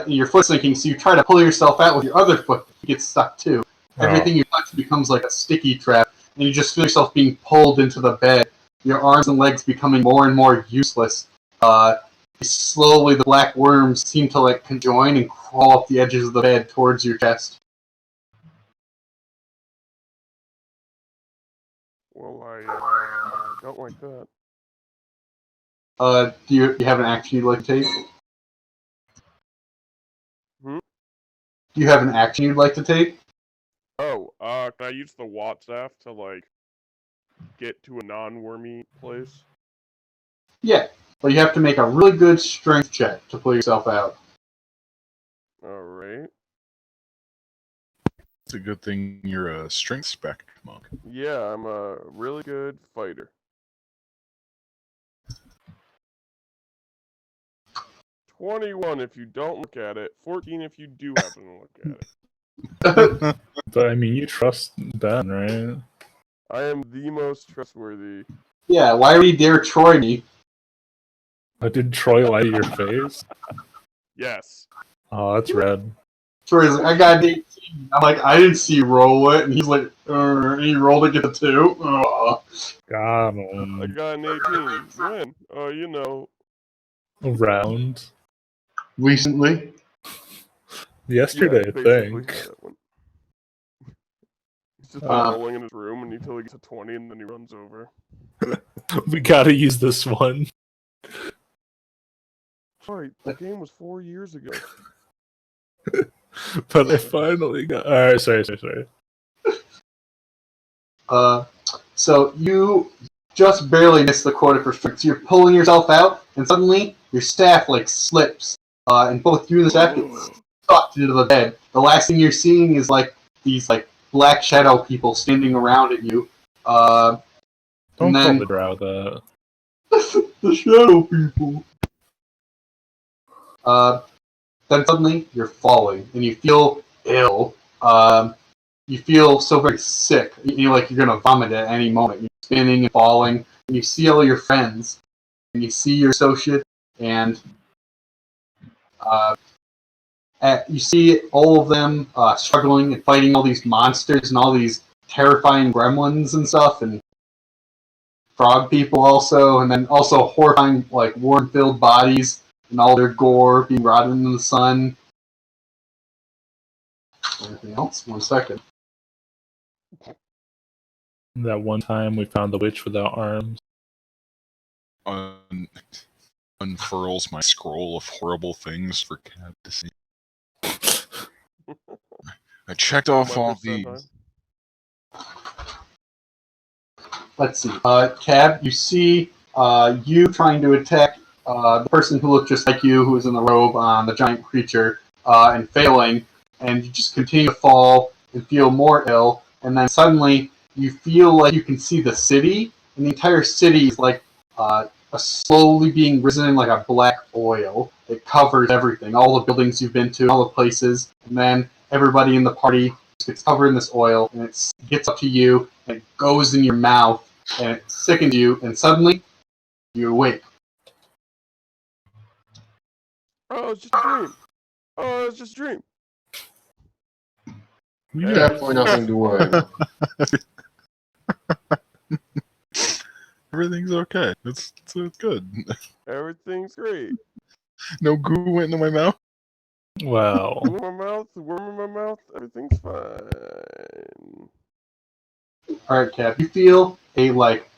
Your foot's sinking, so you try to pull yourself out with your other foot. You get stuck too. Everything you touch becomes like a sticky trap, and you just feel yourself being pulled into the bed. Your arms and legs becoming more and more useless. Slowly, the black worms seem to like conjoin and crawl up the edges of the bed towards your chest. Well, I don't like that. Do you have an action you'd like to take? Hmm? Do you have an action you'd like to take? Oh, can I use the WhatsApp to like get to a non-wormy place? Yeah, but you have to make a really good strength check to pull yourself out. Alright. It's a good thing you're a strength spec monk. Yeah, I'm a really good fighter. 21 if you don't look at it, 14 if you do happen to look at it. But I mean, you trust Ben, right? I am the most trustworthy. Yeah, why would you dare Troy me? Did Troy lie to your face? Yes. Oh, that's red. Troy's like, I got an 18. I'm like, I didn't see you roll it. And he's like, and he rolled to get the 2. Got I him. got an 18. When? Oh, you know. Around. Recently, Yesterday, Yeah, I basically. think. That one. He's just been Uh, rolling in his room until he gets a 20 and then he runs over. We gotta use this one. Sorry, the game was 4 years ago. But I finally got. Alright, sorry. So you just barely miss the quarter for strength. So you're pulling yourself out, and suddenly your staff like slips, and both you and the staff get sucked into the bed. The last thing you're seeing is like these like black shadow people standing around at you. Don't And call then the drow that. the shadow people. Then suddenly you're falling, and you feel ill. You feel so very sick. You feel like you're gonna vomit at any moment. You're spinning and falling, and you see all your friends, and you see your associate, and you see all of them struggling and fighting all these monsters and all these terrifying gremlins and stuff, and frog people also, and then also horrifying like worm-filled bodies and all their gore being rotted in the sun. Anything else? 1 second. That one time we found the witch without arms. Unfurls my scroll of horrible things for Cab to see. I checked off all these. Let's see. Cab, you see you trying to attack the person who looked just like you, who was in the robe on the giant creature, and failing, and you just continue to fall and feel more ill, and then suddenly you feel like you can see the city, and the entire city is like slowly being risen in like a black oil. It covers everything, all the buildings you've been to, all the places, and then everybody in the party gets covered in this oil, and it gets up to you, and it goes in your mouth, and it sickens you, and suddenly you awake. Oh, it's just a dream. Oh, it's just a dream. Yeah. definitely nothing to worry about. Everything's okay. It's good. Everything's great. No goo went into my mouth. Wow. Worm in my mouth, everything's fine. Alright, Cap, you feel a like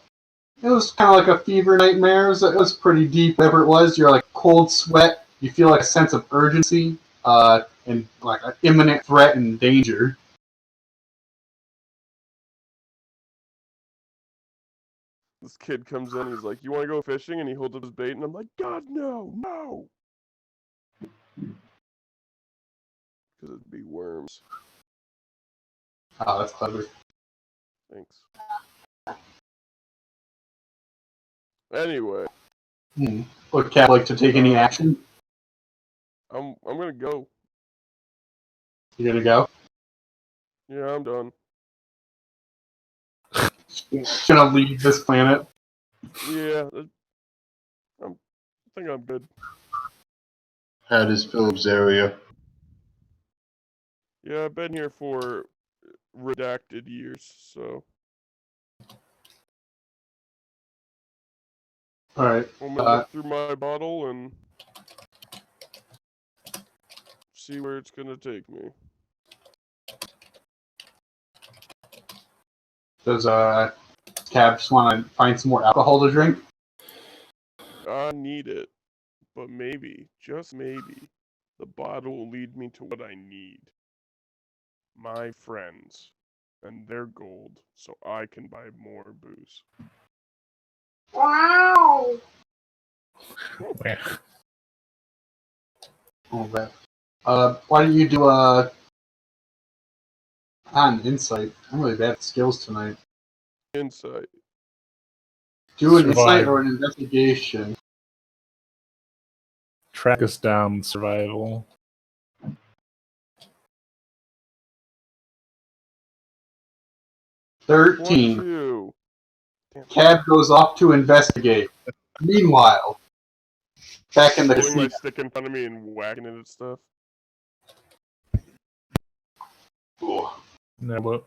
it was kind of like a fever nightmare. It was pretty deep, whatever it was. You're like cold sweat. You feel like a sense of urgency and like an imminent threat and danger. This kid comes in, he's like, "You want to go fishing?" And he holds up his bait, and I'm like, "God, no, no!" Because it'd be worms. Oh, that's clever. Thanks. Anyway, Would Cap like to take any action? I'm gonna go. You gonna go? Yeah, I'm done. Gonna leave this planet. Yeah, I think I'm good. Had his Phillips area. Yeah, I've been here for redacted years, so All right. I'm gonna look through my bottle and see where it's gonna take me. Does Cab just want to find some more alcohol to drink? I need it, but maybe, just maybe, the bottle will lead me to what I need. My friends and their gold, so I can buy more booze. Wow. All right. Why don't you do an insight? I'm really bad at skills tonight. Insight. Do an insight Survive. or an investigation. Track us down. Survival. One, 13. two. Damn. Cab goes off to investigate. Meanwhile, back in the Pulling my casino. stick in front of me and whacking it at stuff. No, what?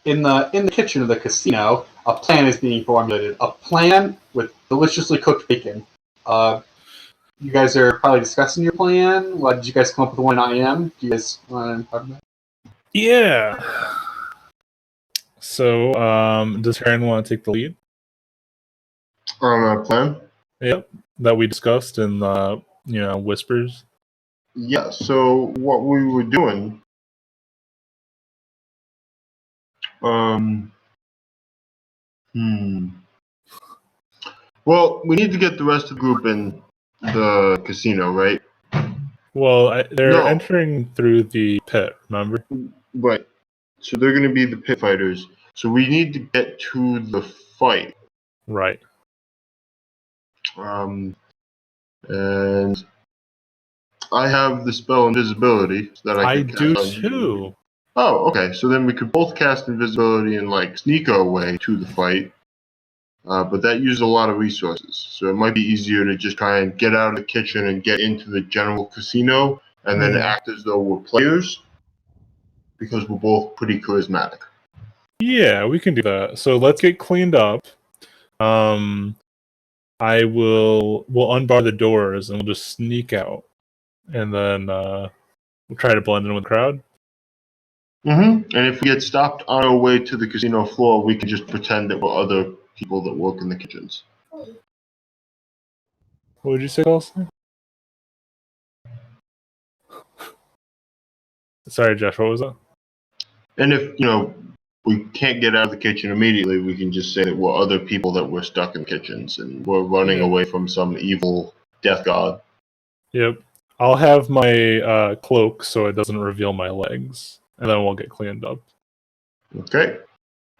In the kitchen of the casino, a plan is being formulated. A plan with deliciously cooked bacon. You guys are probably discussing your plan. What did you guys come up with? One I am. Do you guys want to talk about? Yeah. So, does Heron want to take the lead? On our plan? Yep. That we discussed in whispers. Yeah, so what we were doing, well, we need to get the rest of the group in the casino, right? Well, they're No. entering through the pit, remember? Right. So they're going to be the pit fighters. So we need to get to the fight. Right. And I have the spell invisibility so that I can do cast on you. too. Oh, okay. So then we could both cast invisibility and sneak our way to the fight. But that uses a lot of resources. So it might be easier to just try and get out of the kitchen and get into the general casino and then act as though we're players because we're both pretty charismatic. Yeah, we can do that. So let's get cleaned up. We'll unbar the doors and we'll just sneak out. And then we'll try to blend in with the crowd. Mm-hmm. And if we get stopped on our way to the casino floor, we can just pretend that we're other people that work in the kitchens. What would you say, Kelsey? Sorry, Josh, what was that? And if, we can't get out of the kitchen immediately, we can just say that we're other people that were stuck in kitchens and we're running away from some evil death god. Yep. I'll have my cloak so it doesn't reveal my legs. And then we'll get cleaned up. Okay.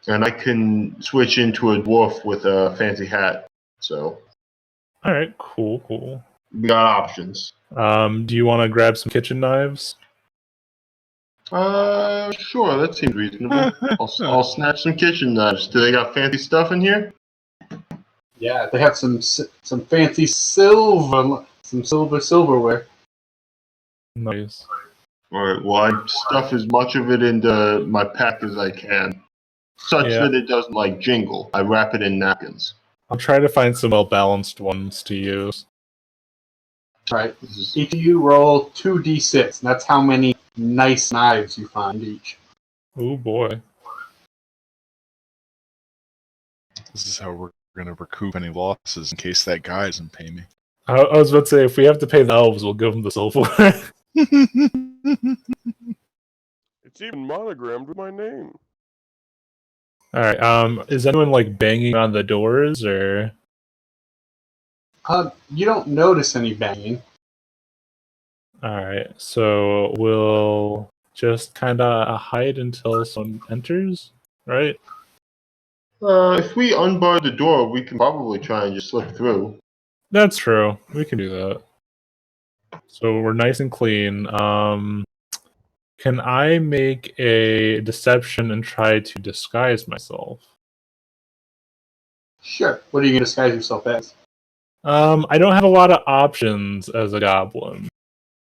And I can switch into a dwarf with a fancy hat. So. Alright, cool. We got options. Do you want to grab some kitchen knives? Sure, that seems reasonable. I'll snatch some kitchen knives. Do they got fancy stuff in here? Yeah, they have some fancy silverware. Nice. Alright, well, I stuff as much of it into my pack as I can, such that it doesn't, jingle. I wrap it in napkins. I'll try to find some well-balanced ones to use. Right. Each of you roll 2d6, and that's how many nice knives you find each. Oh boy. This is how we're going to recoup any losses in case that guy doesn't pay me. I was about to say, if we have to pay the elves, we'll give them the silverware. It's even monogrammed with my name. Alright, is anyone, banging on the doors, or...? You don't notice any banging. Alright, so we'll just kind of hide until someone enters, right? If we unbar the door, we can probably try and just slip through. That's true. We can do that. So we're nice and clean. Can I make a deception and try to disguise myself? Sure. What are you going to disguise yourself as? I don't have a lot of options as a goblin,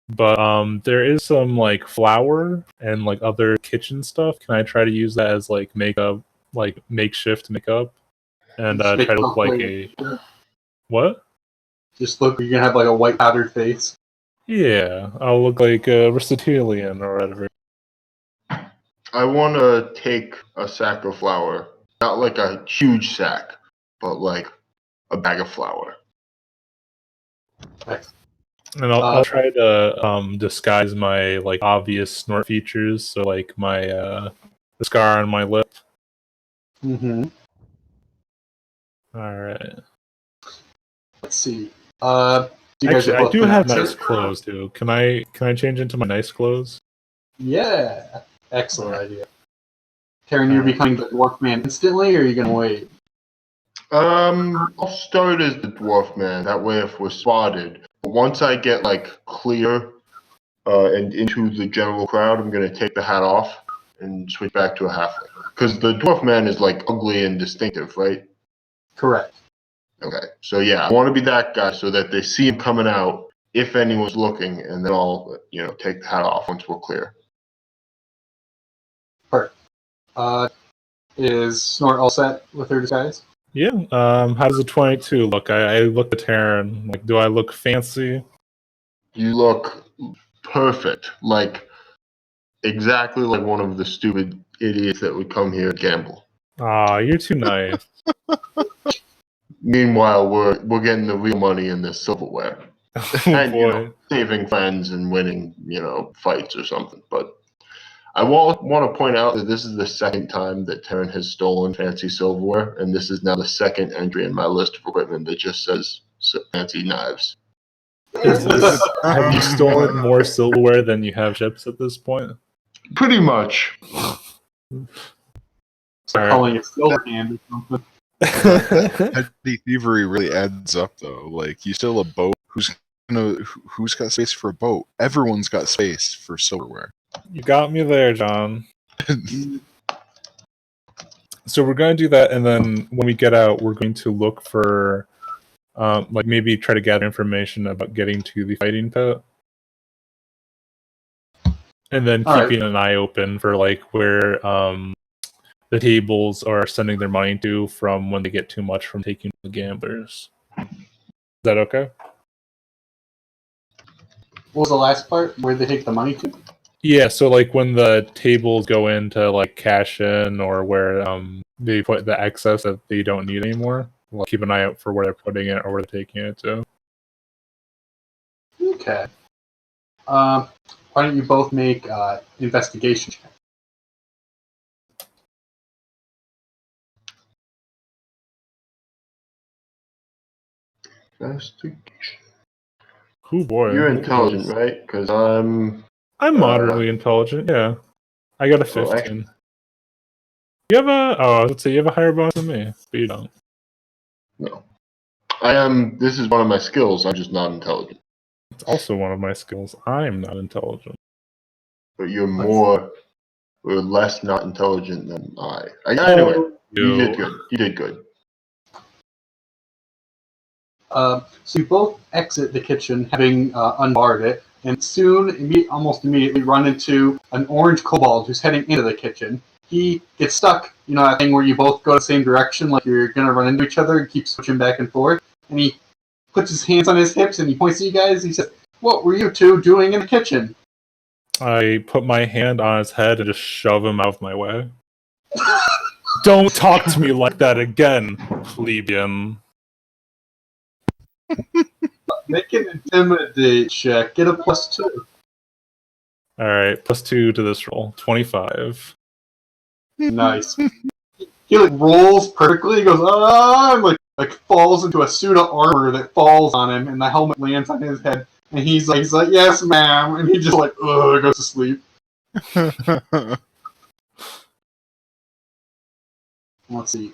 but there is some like flour and like other kitchen stuff. Can I try to use that as like makeup, like makeshift makeup, and Just make try to it look like a what? Just look, you're going to have like a white powdered face. Yeah, I'll look like a Aristotelian or whatever. I want to take a sack of flour, not like a huge sack, but like a bag of flour. And I'll try to disguise my like obvious snort features, so like my the scar on my lip. Mm-hmm. All right. Let's see. You guys Actually, are I both do gonna have answer? nice clothes too. Can I change into my nice clothes? Yeah. Excellent idea. Taryn, you're becoming the dwarf man instantly, or are you going to wait? I'll start as the dwarf man. That way, if we're spotted, once I get like clear and into the general crowd, I'm gonna take the hat off and switch back to a halfling. Because the dwarf man is like ugly and distinctive, right? Correct. Okay, so yeah, I want to be that guy so that they see him coming out if anyone's looking, and then I'll take the hat off once we're clear. Perfect. Is Snort all set with her disguise? Yeah. How does a 22 look? I look at Taryn. Like, do I look fancy? You look perfect, like exactly like one of the stupid idiots that would come here and gamble. Aw, you're too nice. Meanwhile, we're getting the real money in this silverware. Oh And boy. saving friends and winning, fights or something. But I want to point out that this is the second time that Taryn has stolen fancy silverware, and this is now the second entry in my list of equipment that just says fancy knives. Have you stolen more silverware than you have ships at this point? Pretty much. So All right. calling it Silverhand or something. Petty thievery really adds up, though. Like, you steal a boat. Who's got space for a boat? Everyone's got space for silverware. You got me there, John. So we're going to do that, and then when we get out, we're going to look for, like maybe try to gather information about getting to the fighting pit, and then All keeping an eye open for like where the tables are sending their money to from when they get too much from taking the gamblers. Is that okay? What was the last part? Where they take the money to? Yeah, so like when the tables go in to like cash in, or where they put the excess that they don't need anymore, we'll keep an eye out for where they're putting it or where they're taking it to. Okay. Why don't you both make investigation checks? Investigation. Oh boy. You're look at intelligent, those. right? Because I'm moderately intelligent, yeah. I got a 15. You have let's say you have a higher bonus than me, but you don't. No. I am. This is one of my skills. I'm just not intelligent. It's also one of my skills. I'm not intelligent. But you're more or less not intelligent than I. Anyway, you did good. You did good. So you both exit the kitchen, having unbarred it, and soon, almost immediately, run into an orange kobold who's heading into the kitchen. He gets stuck, that thing where you both go the same direction, like you're going to run into each other and keep switching back and forth. And he puts his hands on his hips and he points at you guys. He says, "What were you two doing in the kitchen?" I put my hand on his head and just shove him out of my way. Don't talk to me like that again, plebeian. Make an intimidate check. Get a +2. Alright, +2 to this roll. 25. Nice. He rolls perfectly. He goes, "Ah!" and like falls into a suit of armor that falls on him, and the helmet lands on his head. And he's like, "Yes, ma'am," and he just goes to sleep. Let's see.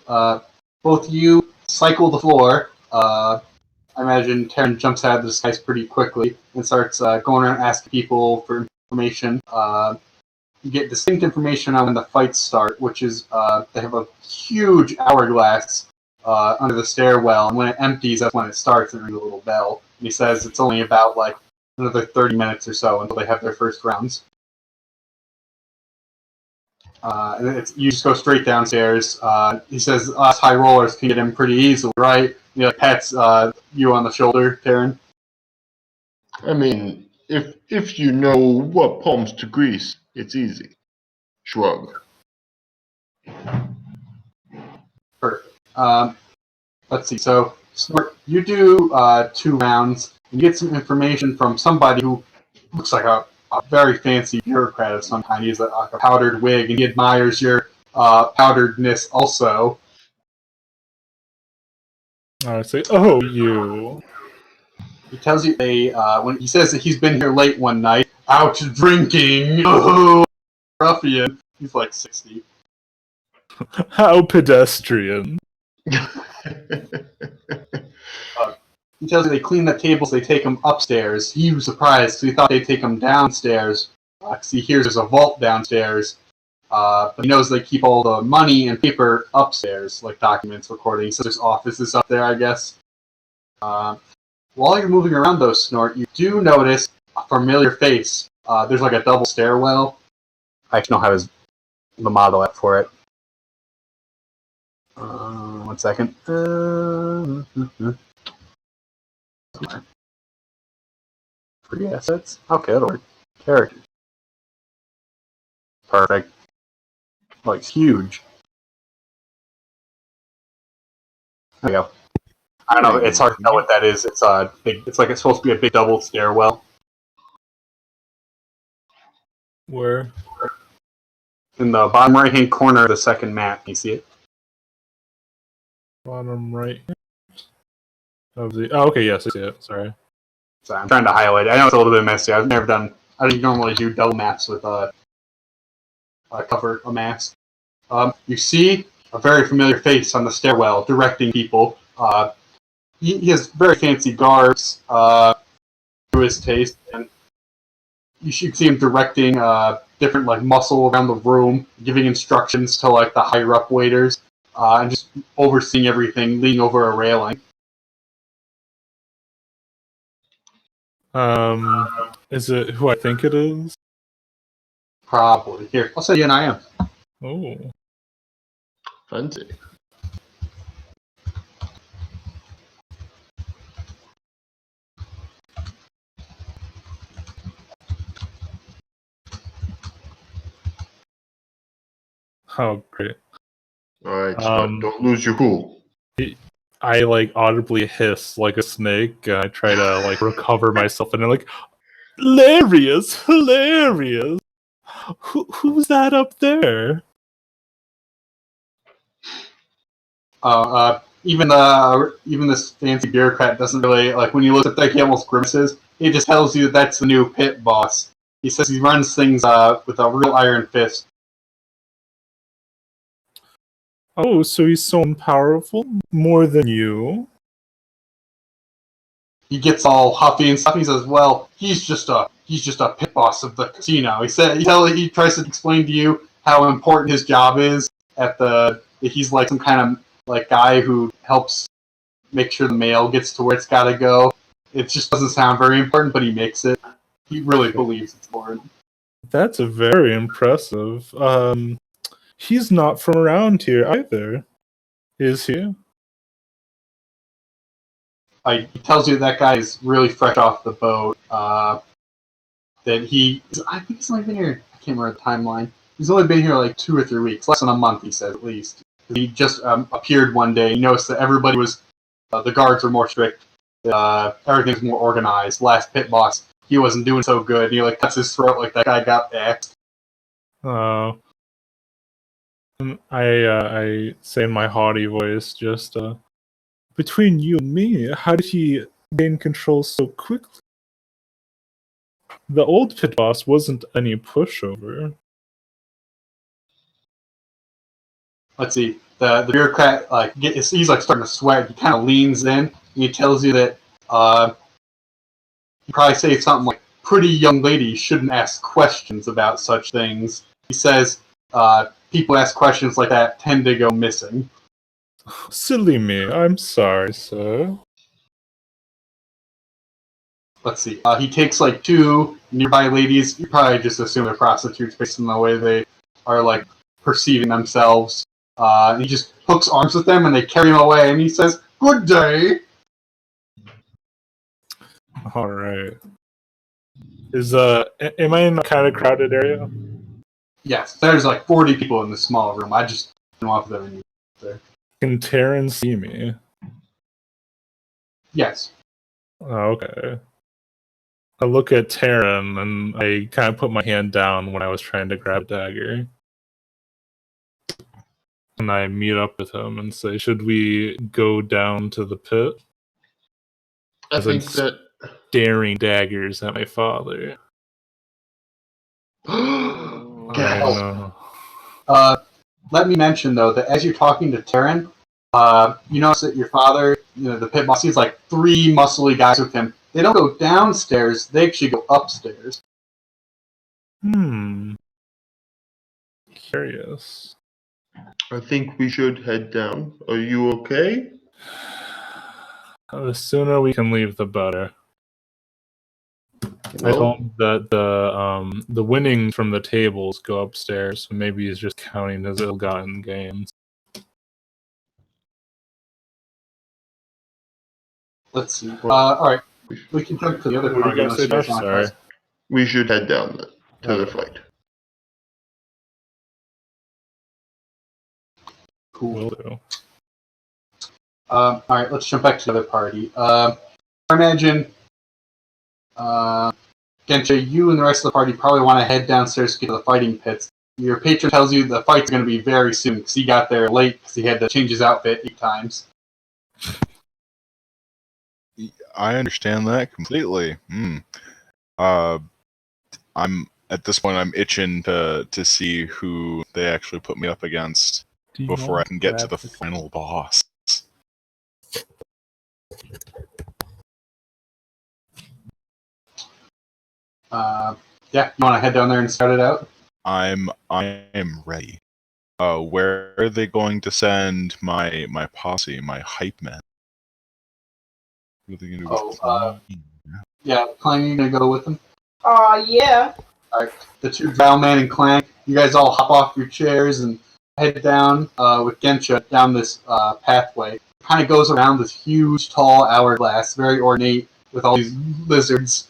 Both you cycle the floor. I imagine Taryn jumps out of the disguise pretty quickly and starts going around asking people for information. you get distinct information on when the fights start, which is they have a huge hourglass under the stairwell, and when it empties, that's when it starts, and rings a little bell. And he says it's only about like another 30 minutes or so until they have their first rounds. And you just go straight downstairs. He says us high rollers can get him pretty easily, right? He pats you on the shoulder, Taryn. I mean, if you know what palms to grease, it's easy. Shrug. Perfect. Let's see. So you do 2 rounds. You get some information from somebody who looks like a very fancy bureaucrat of some kind. He has like a powdered wig, and he admires your powderedness also. I say, oh, you. He tells you when he says that he's been here late one night, out drinking. Oh, ruffian. He's like 60. How pedestrian. He tells you they clean the tables, they take them upstairs. He was surprised, so he thought they'd take them downstairs. Because he hears there's a vault downstairs. But he knows they keep all the money and paper upstairs, like documents, recordings. So there's offices up there, I guess. While you're moving around though, Snort, you do notice a familiar face. There's like a double stairwell. I actually don't have the model up for it. 1 second. Free assets? Okay, that'll work. Characters. Perfect. Oh, it's huge. There you go. I don't know. It's hard to tell what that is. It's big. It's like it's supposed to be a big double stairwell. Where? In the bottom right-hand corner of the second map. You see it? Bottom right. Of the. Oh, okay. Yes, I see it. Sorry. So I'm trying to highlight it. I know it's a little bit messy. I've never done. I don't normally do double maps with cover a mask. You see a very familiar face on the stairwell directing people. He has very fancy garbs to his taste, and you should see him directing different like muscle around the room, giving instructions to like the higher up waiters, and just overseeing everything, leaning over a railing. Is it who I think it is? Probably. Here, I'll say you and I am. Oh. Fancy. Oh, great. Alright, don't lose your cool. I like audibly hiss like a snake, and I try to like recover myself, and I'm like, hilarious, hilarious. Who's that up there? Even this fancy bureaucrat doesn't really like when you look at that. He almost grimaces. He just tells you that that's the new pit boss. He says he runs things with a real iron fist. Oh, so he's so powerful, more than you. He gets all huffy and stuff. He says, "Well, he's just a pit boss of the casino." He tries to explain to you how important his job is he's like some kind of like guy who helps make sure the mail gets to where it's got to go. It just doesn't sound very important, but he makes it. He really believes it's important. That's very impressive. He's not from around here either, is he? He tells you that guy is really fresh off the boat. I think he's only been here. I can't remember the timeline. He's only been here like 2 or 3 weeks, less than a month. He said at least. He just appeared one day. He noticed that everybody was. The guards were more strict. Everything's more organized. Last pit boss, he wasn't doing so good. He like cuts his throat like that guy got axed. Oh. I say in my haughty voice, just between you and me, how did he gain control so quickly? The old pit boss wasn't any pushover. Let's see. The bureaucrat he's like starting to sweat. He kind of leans in and he tells you that he probably say something like, "Pretty young ladies shouldn't ask questions about such things." He says, people ask questions like that tend to go missing. Silly me. I'm sorry, sir. Let's see. He takes like 2 nearby ladies. You probably just assume they're prostitutes based on the way they are like perceiving themselves. And he just hooks arms with them and they carry him away. And he says, "Good day." All right. Am I in a kind of crowded area? Yes, there's like 40 people in this small room. I just didn't want them in there. Can Taryn see me? Yes. Oh, okay. I look at Taryn and I kind of put my hand down when I was trying to grab Dagger. And I meet up with him and say, should we go down to the pit? I think that. Staring daggers at my father. I Gas. know. Let me mention though that as you're talking to Taryn, you notice that your father, the pit boss, he's like 3 muscly guys with him. They don't go downstairs; they actually go upstairs. Curious. I think we should head down. Are you okay? The sooner we can leave, the better. I Well, hope that the winnings from the tables go upstairs, so maybe he's just counting his ill-gotten gains. Let's see. All right, we can jump to the other What part. did you guys say, Josh? Sorry. we should head down then to the fight. Cool. Will do. All right, let's jump back to the other party. I imagine, Gensha, you and the rest of the party probably want to head downstairs to get to the fighting pits. Your patron tells you the fight's going to be very soon because he got there late because he had to change his outfit 8 times. I understand that completely. I'm at this point. I'm itching to see who they actually put me up against before I can get to the final boss. Yeah, you want to head down there and start it out? I am ready. Where are they going to send my posse, my hype men? What are they going to do with Klein? Yeah, Clank, you gonna go with them? Yeah. Alright, the 2 Drowman and Clank, you guys all hop off your chairs and head down with Gensha down this pathway. It kind of goes around this huge, tall hourglass, very ornate, with all these lizards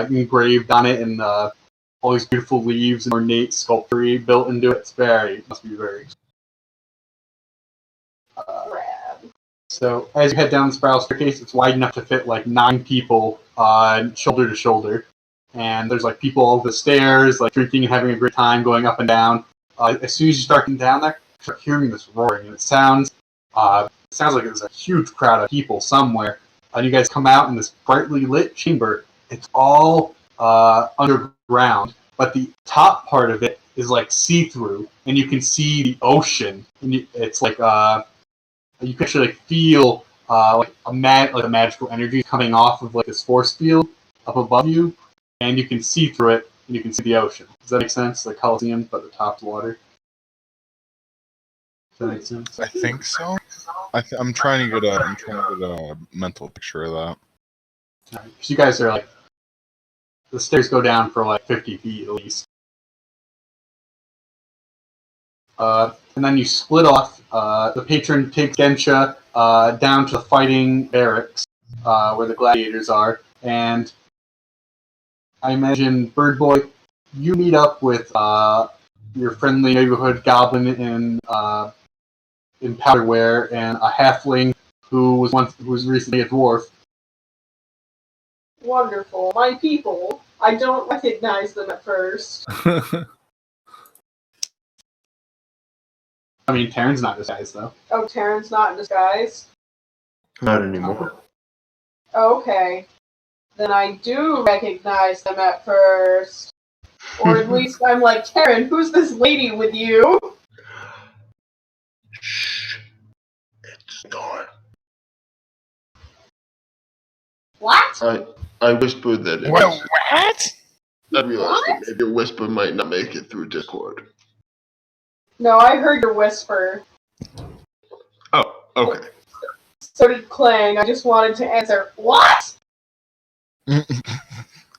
engraved on it and all these beautiful leaves and ornate sculpture built into it. It must be very. So as you head down the spiral staircase, it's wide enough to fit like 9 people shoulder to shoulder. And there's like people over the stairs, like drinking and having a great time, going up and down. As soon as you start getting down there, you start hearing this roaring, and it sounds like there's a huge crowd of people somewhere. And you guys come out in this brightly lit chamber. It's all underground, but the top part of it is like see-through, and you can see the ocean. And it's like you can actually feel like a magical energy coming off of like this force field up above you, and you can see through it, and you can see the ocean. Does that make sense? Like Coliseum, but the top's water. Does that make sense? I think so. I'm trying to get a mental picture of that. Right. So you guys are like, the stairs go down for like 50 feet at least. And then you split off. The patron takes Gensha down to the fighting barracks where the gladiators are. And I imagine, Bird Boy, you meet up with your friendly neighborhood goblin in powderwear and a halfling who was recently a dwarf. Wonderful. My people. I don't recognize them at first. I mean, Taryn's not disguised, though. Oh, Taryn's not in disguise? Not anymore. Okay. Then I do recognize them at first. Or at least I'm like, Taryn, who's this lady with you? Shh. It's gone. What? I whispered that. What? I realized that maybe a whisper might not make it through Discord. No, I heard your whisper. Oh, okay. So did Clang. I just wanted to answer, what?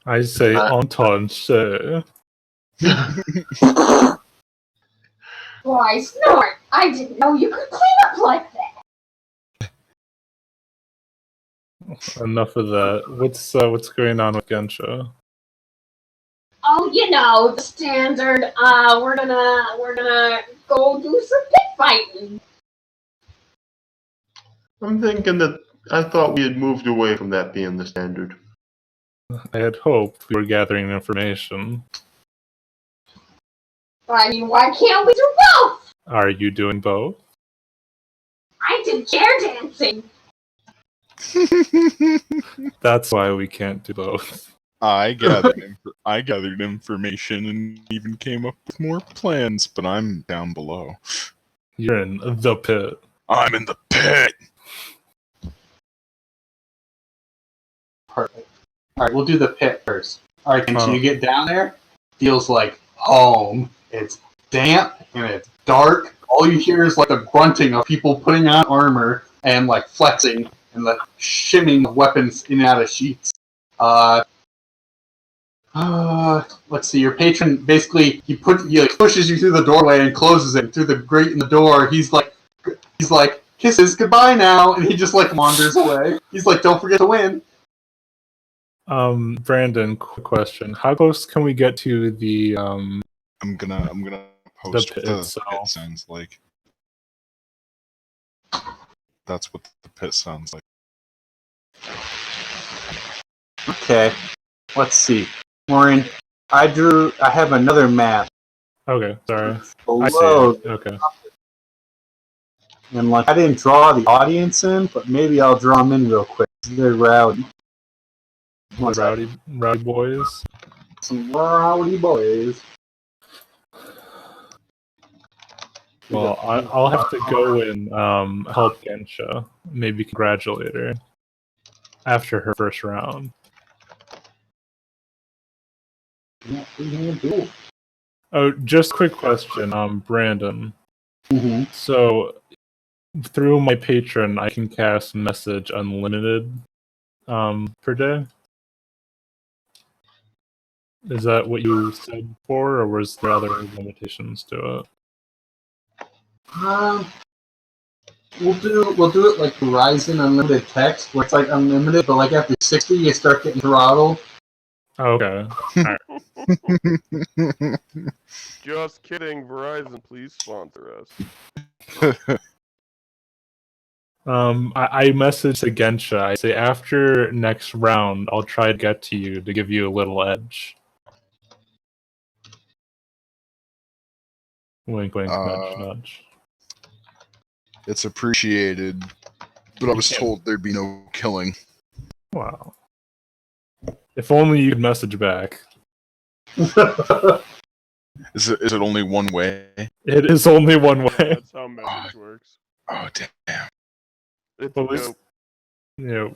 I say entendre, sir. Why, Snort, I didn't know you could clean up like that. Enough of that. What's going on with Gensha? Oh, you know, the standard, we're gonna go do some pit fighting. I'm thinking that I thought we had moved away from that being the standard. I had hoped we were gathering information. I mean, why can't we do both? Are you doing both? I did chair dancing. That's why we can't do both. I gathered information and even came up with more plans, but I'm down below. You're in the pit. I'm in the pit. Perfect. Alright, we'll do the pit first. Alright, so you get down there, feels like home. It's damp and it's dark. All you hear is like the grunting of people putting on armor and like flexing and the shimming of weapons in and out of sheets. Let's see. Your patron basically he pushes you through the doorway and closes it through the grate in the door. He's like, kisses, goodbye now, and he just like wanders away. He's like, don't forget to win. Brandon, quick question. How close can we get to the I'm gonna post pit what the itself? pit sounds like. That's what the pit sounds like. Okay. Let's see. Maureen, I have another map. Okay, sorry. I see Below, it. Okay. and like I didn't draw the audience in, but maybe I'll draw them in real quick. They're rowdy. Rowdy boys. Some rowdy boys. Well, I'll have to go and help Gensha. Maybe congratulate her after her first round. Oh, just quick question, Brandon. Mm-hmm. So, through my patron, I can cast Message Unlimited per day? Is that what you said before, or was there other limitations to it? We'll do it like Verizon Unlimited Text, where it's like unlimited, but like after 60 you start getting throttled. Okay. Just kidding, Verizon, please sponsor us. I messaged to Gensha. I say after next round, I'll try to get to you to give you a little edge. Wink, wink, nudge, nudge. It's appreciated, but I was told there'd be no killing. Wow. If only you'd message back. Is it only one way? It is only one way. That's how message works. Oh damn! It's Well, a joke. you know,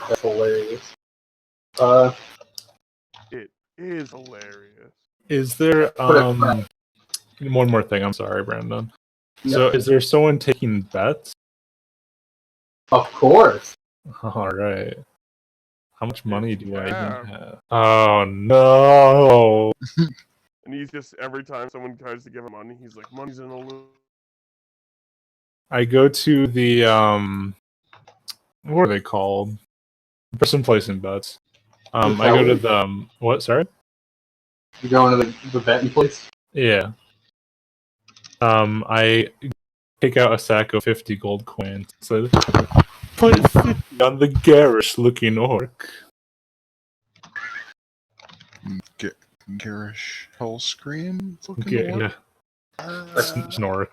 That's hilarious. It is hilarious. is there one more thing? I'm sorry, Brandon. Yeah. So, is there someone taking bets? Of course. All right. How much money do I Yeah. even have? Oh no! And he's just, every time someone tries to give him money, he's like, money's in a loop. I go to the what are they called? Person placing bets. I go to the what? Sorry. You going to the betting place? Yeah. I take out a sack of 50 gold coins. So put 50 on the garish-looking orc. Garish Hellscream looking Yeah, orc? Snork.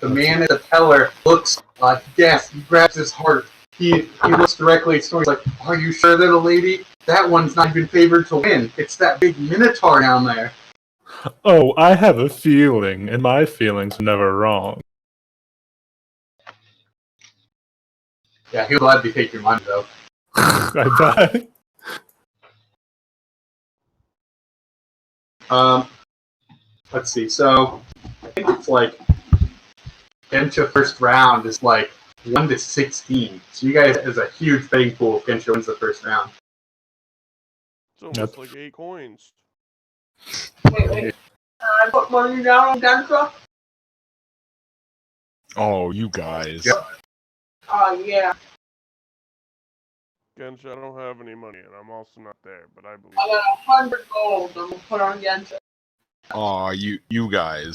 The man at the teller looks like yes. He grabs his heart. He looks directly at Snork. Like, are you sure, little lady? That one's not even favored to win. It's that big minotaur down there. Oh, I have a feeling, and my feelings are never wrong. Yeah, he'll gladly take your money though. I bet. let's see. So I think it's like Gensha first round is like 1 to 16. So you guys is a huge betting pool if Gensha wins the first round. It's almost like 8 coins. Wait. I put money down on Gensha? Oh, you guys. Yep. Yeah. Gensha, I don't have any money, and I'm also not there, but I believe. I got 100 gold. I'm gonna put on Gensha. Oh, you guys.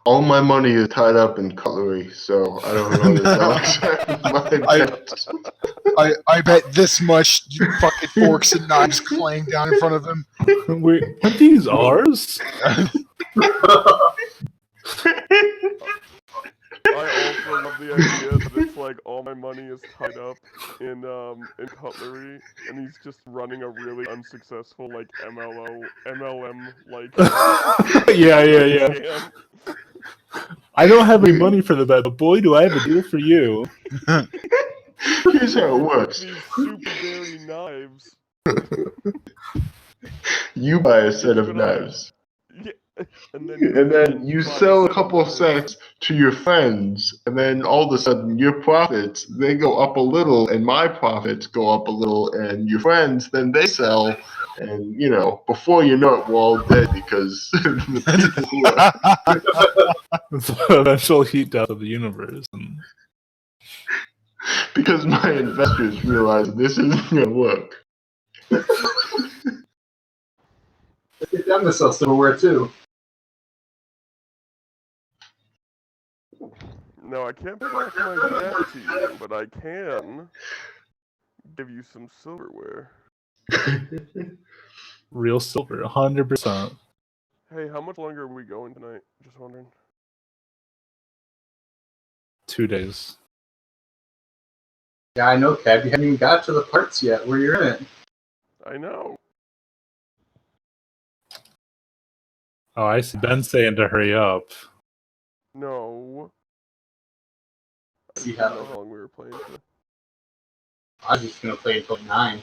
All my money is tied up in cutlery, so I don't know if Alex my bets. I bet this much fucking forks and knives clang down in front of him. Wait, aren't these ours? I also love the idea that it's like all my money is tied up in cutlery, and he's just running a really unsuccessful like MLM like. Yeah. scam. I don't have any money for the bet, but boy, do I have a deal for you. Here's how it works. These super dairy knives. You buy a set of knives. Yeah. And And then you sell a couple of sets to your friends, and then all of a sudden your profits, they go up a little, and my profits go up a little, and your friends, then they sell, and, you know, before you know it, we're all dead because the people who are, The eventual heat death of the universe. And because my investors realize this isn't going to work. They've done this on silverware too. No, I can't pay back my debt to you, but I can give you some silverware. real silver, 100%. Hey, how much longer are we going tonight? Just wondering. 2 days. Yeah, I know, Kev. You haven't even got to the parts yet where you're in it. I know. Oh, I see Ben saying to hurry up. No. See I don't how know how long we were playing for. I was just gonna play until 9.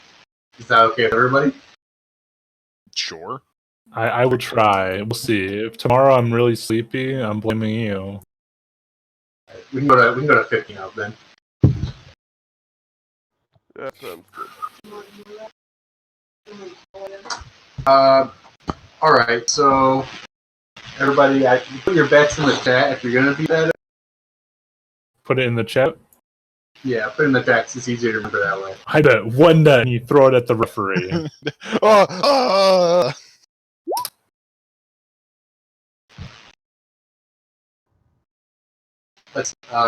Is that okay with everybody? Sure. I will try. We'll see. If tomorrow I'm really sleepy, I'm blaming you. We can go to 50 now then. That sounds good. All right. So everybody, you put your bets in the chat if you're gonna be better. Put it in the chat. Yeah, put it in the chat 'cause it's easier to remember that way. I bet one net and you throw it at the referee.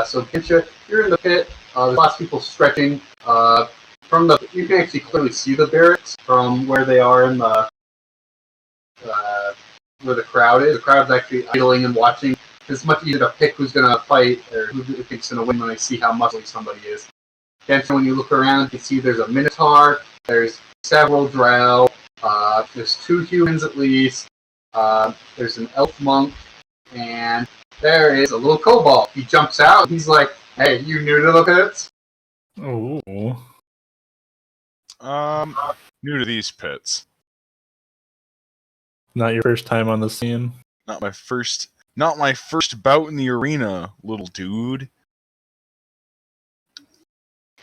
So Gensha, you're in the pit. There's lots of people stretching. You can actually clearly see the barracks from where they are in the where the crowd is. The crowd's actually idling and watching. It's much easier to pick who's gonna fight or who thinks gonna win when they see how muscly somebody is. Gensha, when you look around, you can see there's a Minotaur. There's several drow. There's 2 humans at least. There's an elf monk, and there is a little kobold. He jumps out. He's like, "Hey, you new to the pits?" Oh. New to these pits. Not your first time on the scene? Not my first bout in the arena, little dude.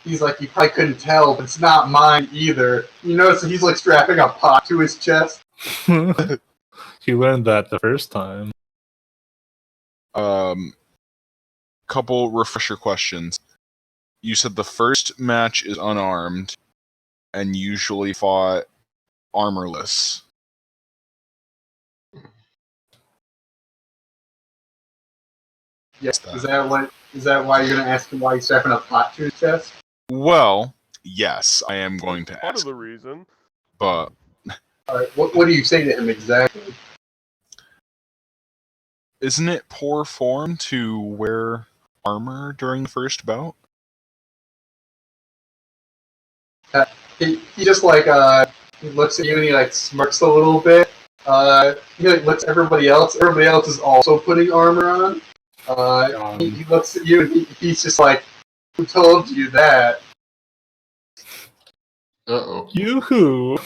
He's like, "You probably couldn't tell, but it's not mine either." You notice that he's like strapping a pot to his chest. You learned that the first time. Couple refresher questions. You said the first match is unarmed and usually fought armorless. Yes. Is that why you're gonna ask him why he's strapping a pot to his chest? Well, yes, I am going to Part of ask, the reason. but All right. What do you say to him exactly? isn't it poor form to wear armor during the first bout? He just like he looks at you and he like smirks a little bit. He like looks at everybody else. Everybody else is also putting armor on. He looks at you and he's just like, "Who told you that?" Uh-oh. Yoo-hoo!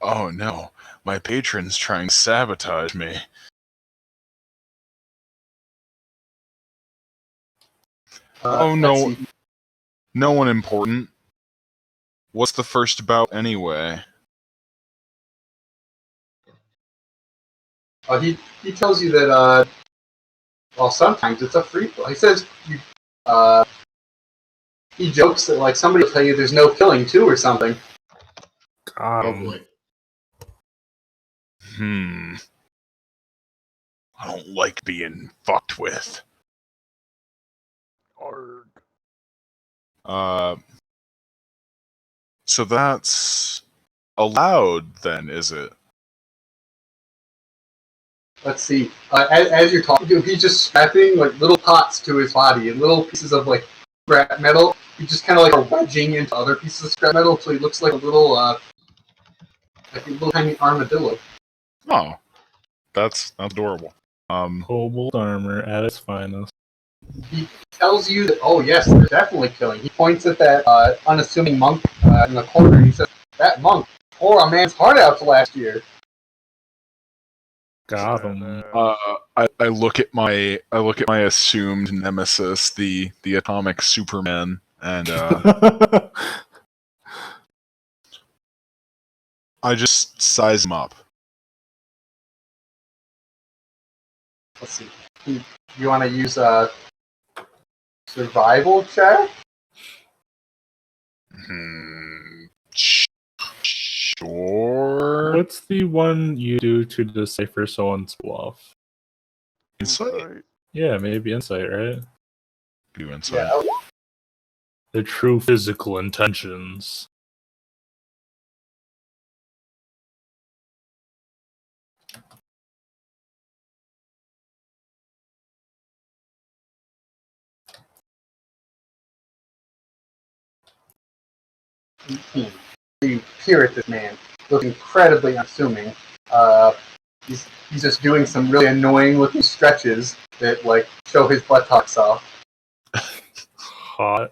Oh no, my patron's trying to sabotage me. Oh let's no, see. no one important. What's the first bout anyway? He tells you that well, sometimes it's a free play. He says uh, he jokes that like somebody will tell you there's no killing too or something. Oh boy. I don't like being fucked with. Arg. So that's allowed then, is it? Let's see. As you're talking to him, he's just strapping like little pots to his body and little pieces of like scrap metal. He just kind of like are wedging into other pieces of scrap metal until he looks like a little tiny armadillo. Oh, that's adorable. Cobalt armor at its finest. He tells you that, oh yes, they're definitely killing. He points at that unassuming monk in the corner. He says, "That monk tore a man's heart out last year." Got him. I look at my assumed nemesis, the atomic Superman, and I just size him up. Let's see. You want to use a survival check? Sure. What's the one you do to decipher someone's bluff? Insight? Yeah, maybe insight, right? Do insight. Yeah. The true physical intentions. You peer at this man, look incredibly unassuming. He's just doing some really annoying looking stretches that like show his buttocks off. Hot.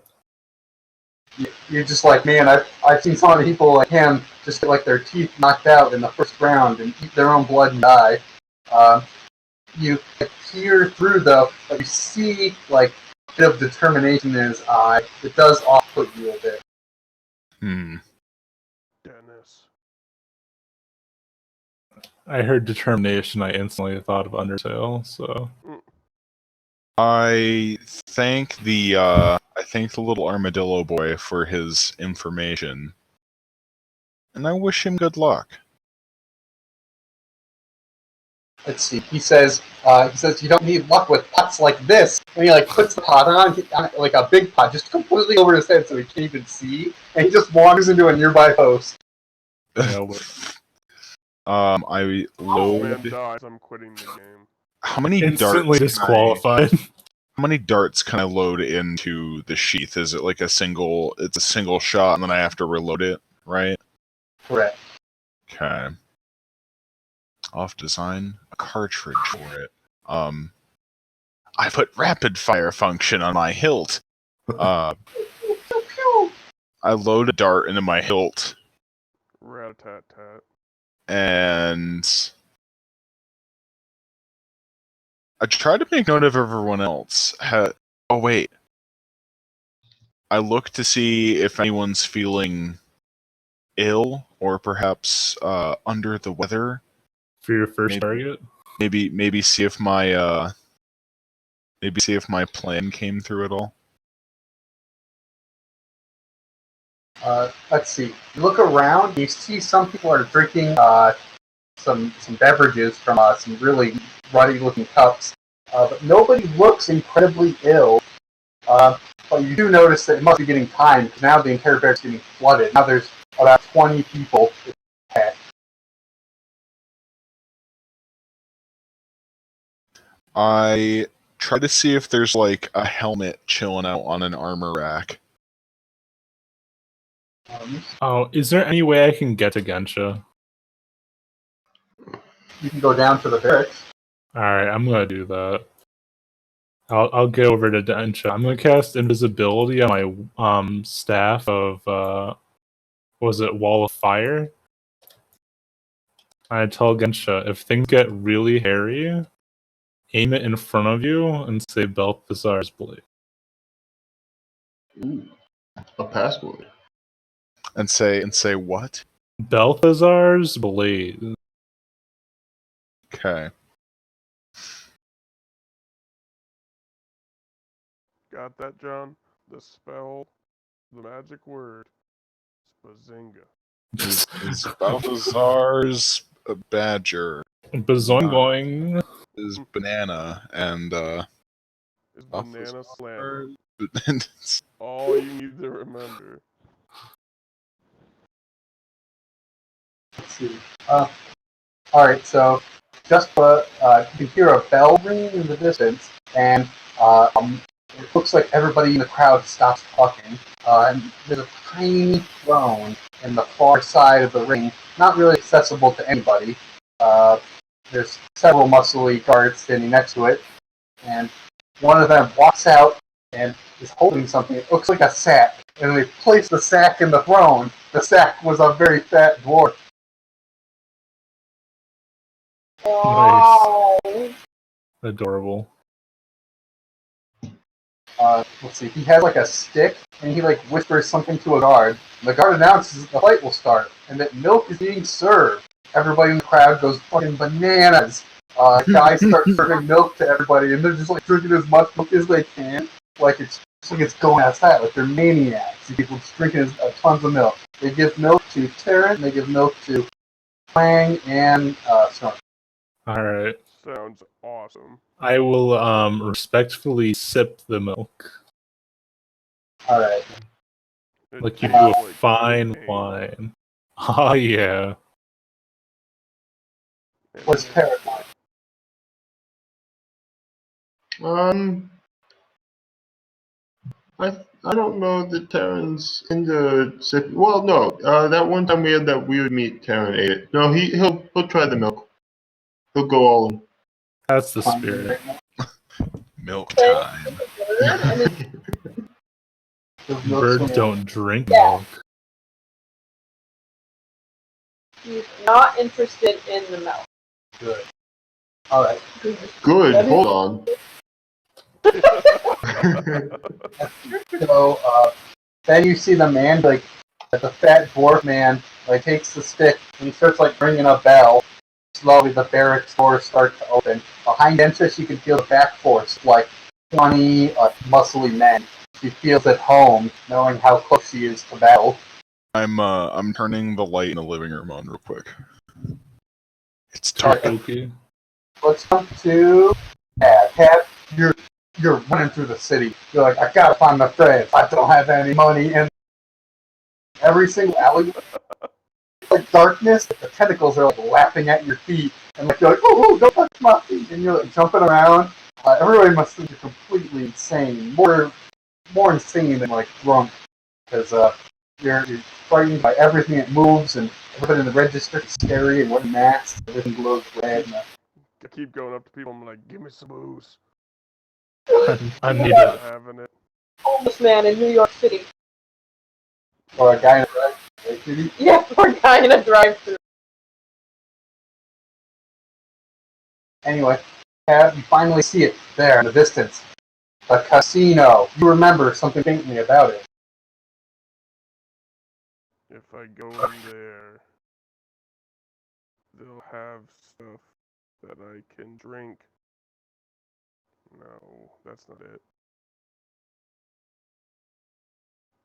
You're just like, man, I've seen so many people like him just get like their teeth knocked out in the first round and eat their own blood and die. You peer through but you see like a bit of determination in his eye. It does off-put you a bit. Dennis. I heard determination, I instantly thought of Undertale, so. I thank the little armadillo boy for his information, and I wish him good luck. Let's see. He says you don't need luck with pots like this. And he like puts the pot on like a big pot, just completely over his head so he can't even see, and he just wanders into a nearby post. Yeah, I Oh man load. dies, I'm quitting the game. How many instantly darts? disqualified. How many darts can I load into the sheath? Is it like a single? It's a single shot, and then I have to reload it, right? Correct. Okay. I'll have to design a cartridge for it. I put rapid fire function on my hilt. I load a dart into my hilt, Rat-a-tat-tat. and I try to make note of everyone else. Oh wait. I look to see if anyone's feeling ill or perhaps under the weather. For your first target? Maybe see if my plan came through at all. Let's see. You look around. You see some people are drinking some beverages from some really ruddy-looking cups, but nobody looks incredibly ill. But you do notice that it must be getting time because now the entire barracks is getting flooded. Now there's about 20 people. I try to see if there's like a helmet chilling out on an armor rack. Oh, is there any way I can get to Gensha? You can go down to the barracks. Alright, I'm gonna do that. I'll go over to Gensha. I'm gonna cast invisibility on my staff of was it Wall of Fire? I tell Gensha, if things get really hairy, aim it in front of you and say Balthazar's blade. Ooh, a password. And say what? Balthazar's blade. Okay. Got that, John? The spell, the magic word, Bazinga. Is Balthazar's a badger? Bazoingoing. Is banana and Is banana slammer. Balthazar- All you need to remember. Let's see. Alright, so just you can hear a bell ringing in the distance, and it looks like everybody in the crowd stops talking. And there's a tiny throne in the far side of the ring, not really accessible to anybody. There's several muscly guards standing next to it, and one of them walks out and is holding something. It looks like a sack, and they place the sack in the throne. The sack was a very fat dwarf. Wow. Adorable. Let's see, he has like a stick, and he like whispers something to a guard. And the guard announces that the fight will start, and that milk is being served. Everybody in the crowd goes fucking bananas. Guys start serving milk to everybody, and they're just like drinking as much milk as they can. Like it's going outside, like they're maniacs. People just drinking tons of milk. They give milk to Terran, they give milk to Fang, and Snork. Alright. Sounds awesome. I will respectfully sip the milk. Alright. It Like you do tastes a like fine cocaine. wine. Oh yeah. And What's then- Terran? I don't know that Terran's into sick. Well, no. That one time we had that weird meat, Terran ate it. No, he'll try the milk. He'll go all in. That's the spirit. milk time. Birds don't drink Yeah. milk. He's not interested in the milk. Good. Alright. Good. Hold on. So, then you see the man, like, the fat dwarf man, like, takes the stick, and he starts, like, ringing a bell. Slowly, the barracks doors start to open. Behind entrance, you can feel the back force, like, 20 muscly men. She feels at home, knowing how close she is to battle. I'm turning the light in the living room on real quick. It's Alright. dark. Okay. Let's come to Cat. Cat, you're running through the city. You're like, I gotta find my friends. I don't have any money, and every single alley, like darkness, the tentacles are like lapping at your feet, and like you're like, oh, don't touch my feet, and you're like jumping around. Everybody must think you're completely insane, more insane than like drunk, because you're frightened by everything that moves, and everybody in the register is scary and wearing masks. Everything glows red. And, I keep going up to people. I'm like, give me some booze. I need Not it. having it. Homeless man in New York City. or a guy in a red. Like, did he- Yeah, poor guy in a drive-thru. Anyway, you finally see it there in the distance. A casino. You remember something faintly about it. If I go in there, they'll have stuff that I can drink. No, that's not it.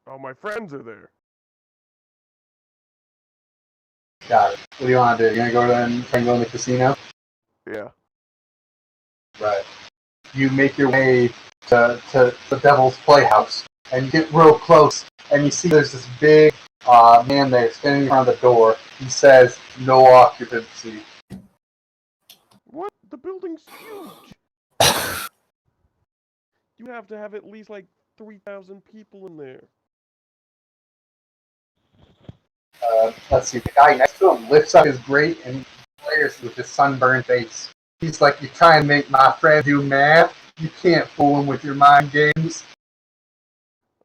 Oh, my friends are there. Got it. What do you want to do? You gonna try and go in the casino? Yeah. Right. You make your way to the Devil's Playhouse, and you get real close, and you see there's this big man there standing in front of the door. He says, "No occupancy." What? The building's huge. You have to have at least like 3,000 people in there. Let's see. The guy next to him lifts up his grate and he glares with his sunburned face. He's like, "You try and make my friend do math? You can't fool him with your mind games."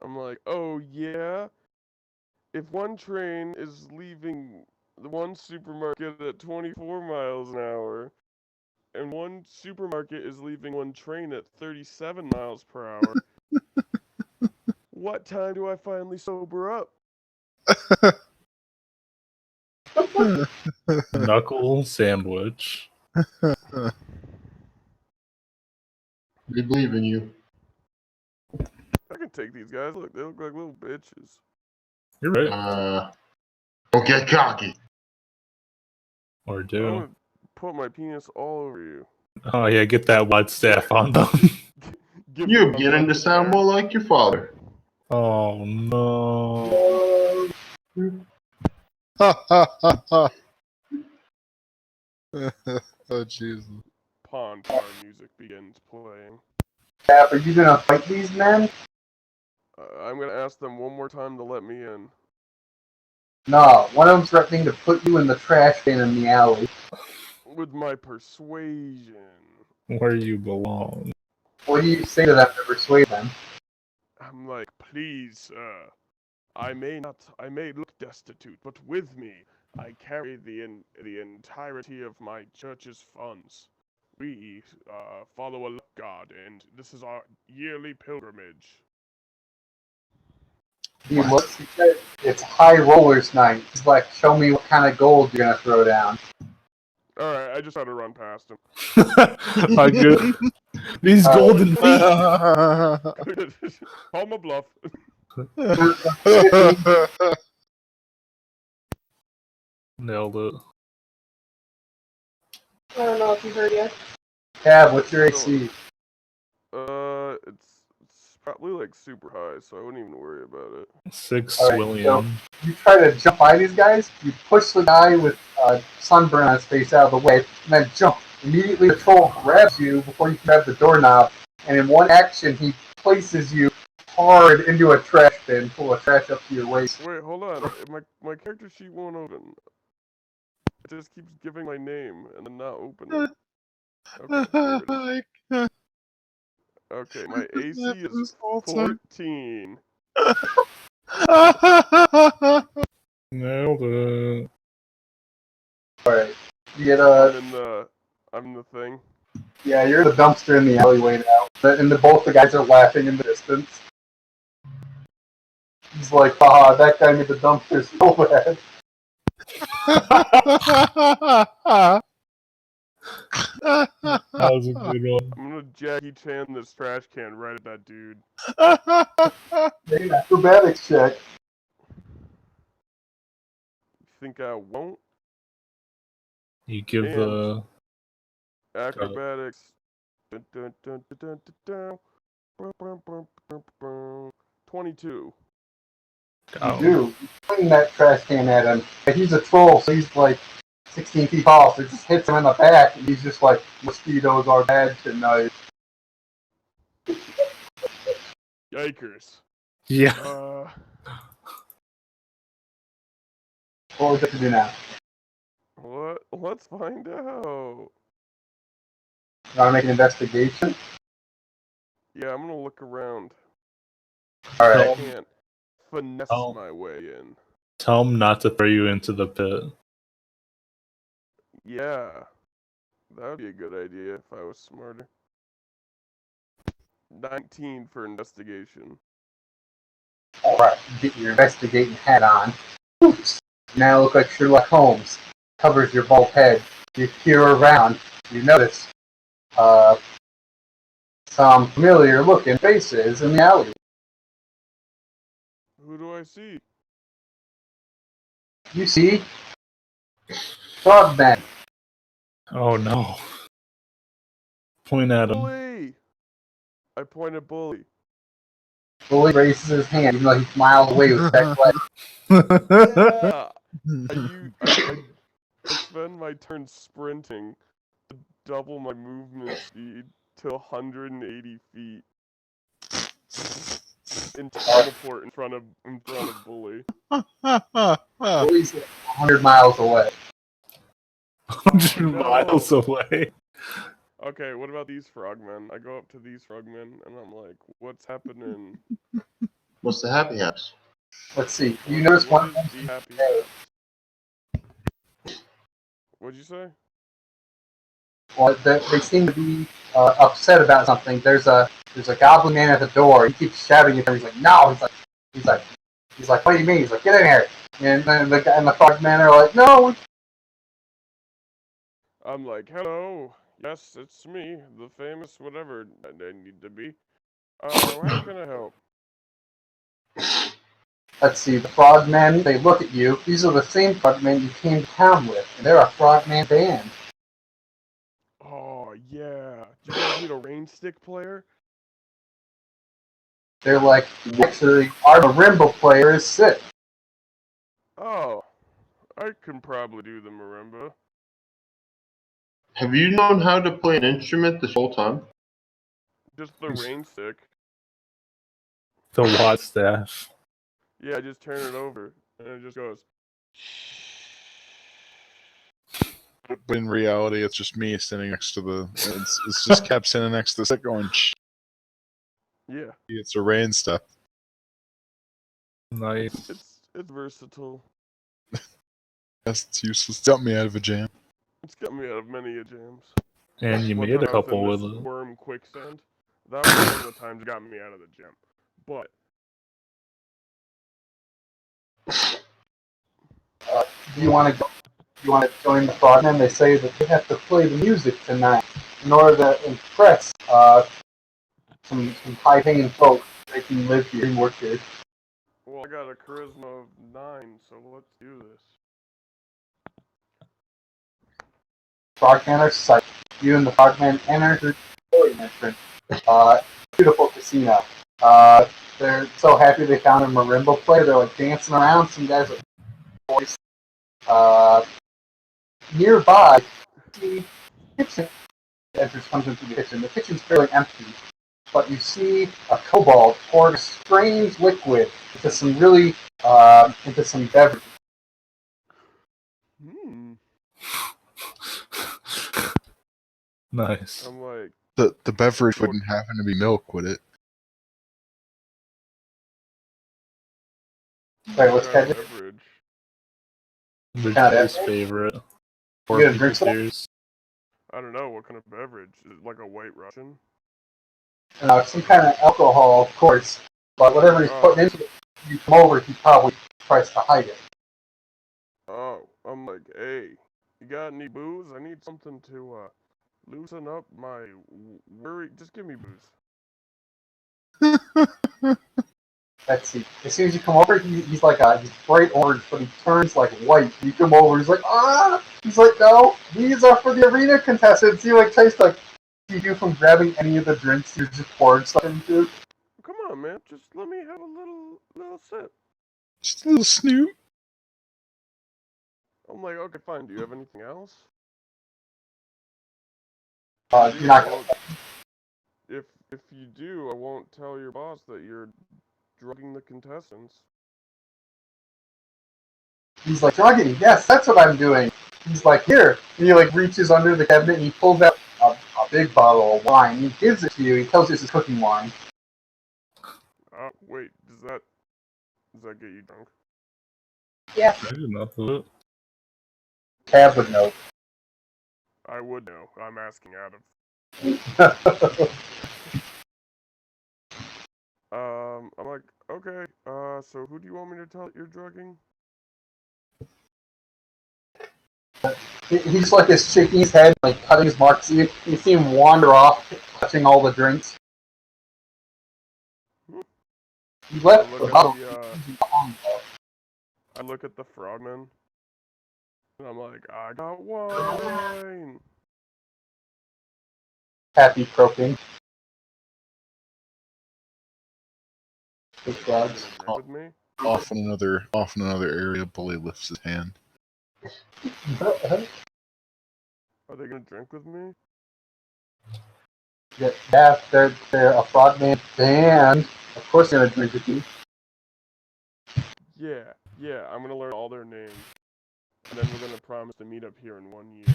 I'm like, oh yeah? If one train is leaving The one supermarket at 24 miles an hour, and one supermarket is leaving one train at 37 miles per hour. What time do I finally sober up? Knuckle sandwich. We believe in you. I can take these guys. Look, they look like little bitches. You're right. Don't get cocky. Or I'm do. gonna put my penis all over you. Oh yeah, get that wide staff on them. Give You're them a beginning to fucking sound hair. more like your father. Oh no. Oh Jesus. Pawn car music begins playing. Cap, are you gonna fight these men? I'm gonna ask them one more time to let me in. No, one of them's threatening to put you in the trash bin in the alley. With my persuasion. Where you belong. What do you say to them to persuade them? I'm like, please, I may look destitute, but with me, I carry the entirety of my church's funds. We follow a god, and this is our yearly pilgrimage. He looks, he said, it's high rollers night. He's like, show me what kind of gold you're gonna throw down. Alright, I just had to run past him. My good. These golden feet. Call my bluff. Nailed it. I don't know if you heard yet. Cab, what's your AC? It's probably like super high, so I wouldn't even worry about it. 6 Alright, William. You try to jump by these guys, you push the guy with sunburn on his face out of the way, and then jump. Immediately the troll grabs you before you can grab the doorknob, and in one action he places you hard into a trash bin full of trash up to your waist. Wait, hold on. My character sheet won't open. It just keeps giving my name and then not opening. Okay, there it is. Okay, my AC is 14. Nailed it. Alright. You get I'm in the thing. yeah, you're in the dumpster in the alleyway now. And both the guys are laughing in the distance. He's like, haha, that guy made the dumpster so bad. That was a good one. I'm gonna Jackie Chan this trash can right at that dude. Make an acrobatics check. You think I won't? You give And the acrobatics. Dun, dun, dun, dun, dun, dun, dun. Bum, bum, bum, bum, bum. 22. You do. You swing that trash can at him. And he's a troll, so he's like 16 feet tall, so it just hits him in the back, and he's just like, mosquitoes are bad tonight. Yikers. Yeah. What would you have to do now? What? Let's find out. You want to make an investigation? Yeah, I'm gonna look around. Alright. I can't finesse Oh. my way in. Tell him not to throw you into the pit. Yeah. That would be a good idea if I was smarter. 19 for investigation. Alright, you get your investigating hat on. Oops. Now look like Sherlock Holmes. Covers your bald head. You peer around. You notice some familiar looking faces in the alley. Who do I see? You see Frogman. Oh no. Point at him. Bully! I point at Bully. Bully raises his hand, even though he's miles away with that leg. Yeah! I spend my turn sprinting to double my movement speed to 180 feet. And teleport in front of Bully. Bully's 100 miles away. 100 No. miles away. Okay, what about these frogmen? I go up to these frogmen and I'm like, what's happening? What's the happy haps? Let's see. You notice one What is thing. the happy house? What'd you say? Well, they seem to be upset about something. There's a goblin man at the door. He keeps shouting at him. He's like, no. He's like, what do you mean? He's like, get in here. And then the guy and the frogmen are like, no. I'm like, hello. Yes, it's me, the famous whatever I need to be. How can I help? Let's see, the frogmen, they look at you. These are the same frogmen you came to town with. And they're a frogman band. Oh, yeah. Do you guys need a rain stick player? They're like, actually, our marimba player is sick. Oh, I can probably do the marimba. Have you known how to play an instrument this whole time? Just the rain stick. The watt staff. Yeah, just turn it over, and it just goes. But in reality, it's just me standing next to the. It's just kept standing next to the stick going. Shh. Yeah, It's a rain stuff. Nice. it's versatile. Yes, it's useless. Got me out of a jam. It's got me out of many a jams. And you One made time a I was couple in with this it. worm quicksand. That was one of the times it got me out of the jam. But Do you want to join the frogmen? They say that they have to play the music tonight in order to impress some high-paying folks. They can live here and work here. well, I got a charisma of 9, so let's do this. Frogmen are psyched. You and the frogmen enter the pavilion entrance. Beautiful casino. They're so happy they found a marimba player. They're like dancing around. Some guys are voice. Nearby, the kitchen entrance comes into the kitchen. The kitchen's fairly empty, but you see a kobold pouring a strange liquid into some really into some beverage. Nice. I'm like, The beverage wouldn't happen to be milk, would it? Wait, what's kind of that? beverage. Richard's favorite. Or You gonna drink some? Pierce. I don't know what kind of beverage. Is it like a White Russian? Some kind of alcohol, of course, but whatever he's putting into it, you come over, he probably tries to hide it. Oh, I'm like, hey, you got any booze? I need something to loosen up my worry. Just give me booze. Let's see. As soon as you come over, he's like he's bright orange, but he turns like white. You come over, he's like, ah! He's like, no, these are for the arena contestants. He like tries to keep you from grabbing any of the drinks you're just pouring stuff into. Come on, man, just let me have a little sip. Just a little snoot. I'm like, okay, fine. Do you have anything else? You're not gonna. If you do, I won't tell your boss that you're drugging the contestants. He's like, drugging. Yes, that's what I'm doing. He's like, here. And he like reaches under the cabinet and he pulls out a big bottle of wine. He gives it to you. He tells you this is cooking wine. Wait, does that get you drunk? Yeah. I didn't know. Cab would know. I would know. I'm asking Adam. I'm like, okay, so who do you want me to tell you're drugging? He's like is shaking his head, like cutting his marks. You see him wander off, touching all the drinks. He left the bottle. I look at the frogman, and I'm like, I got wine. Happy croaking. Big frogs. Drink with me? Off in another area, Bully lifts his hand. Are they gonna drink with me? Yeah, they're a frogman band. Of course they're gonna drink with you. Yeah, I'm gonna learn all their names. And then we're gonna promise to meet up here in 1 year.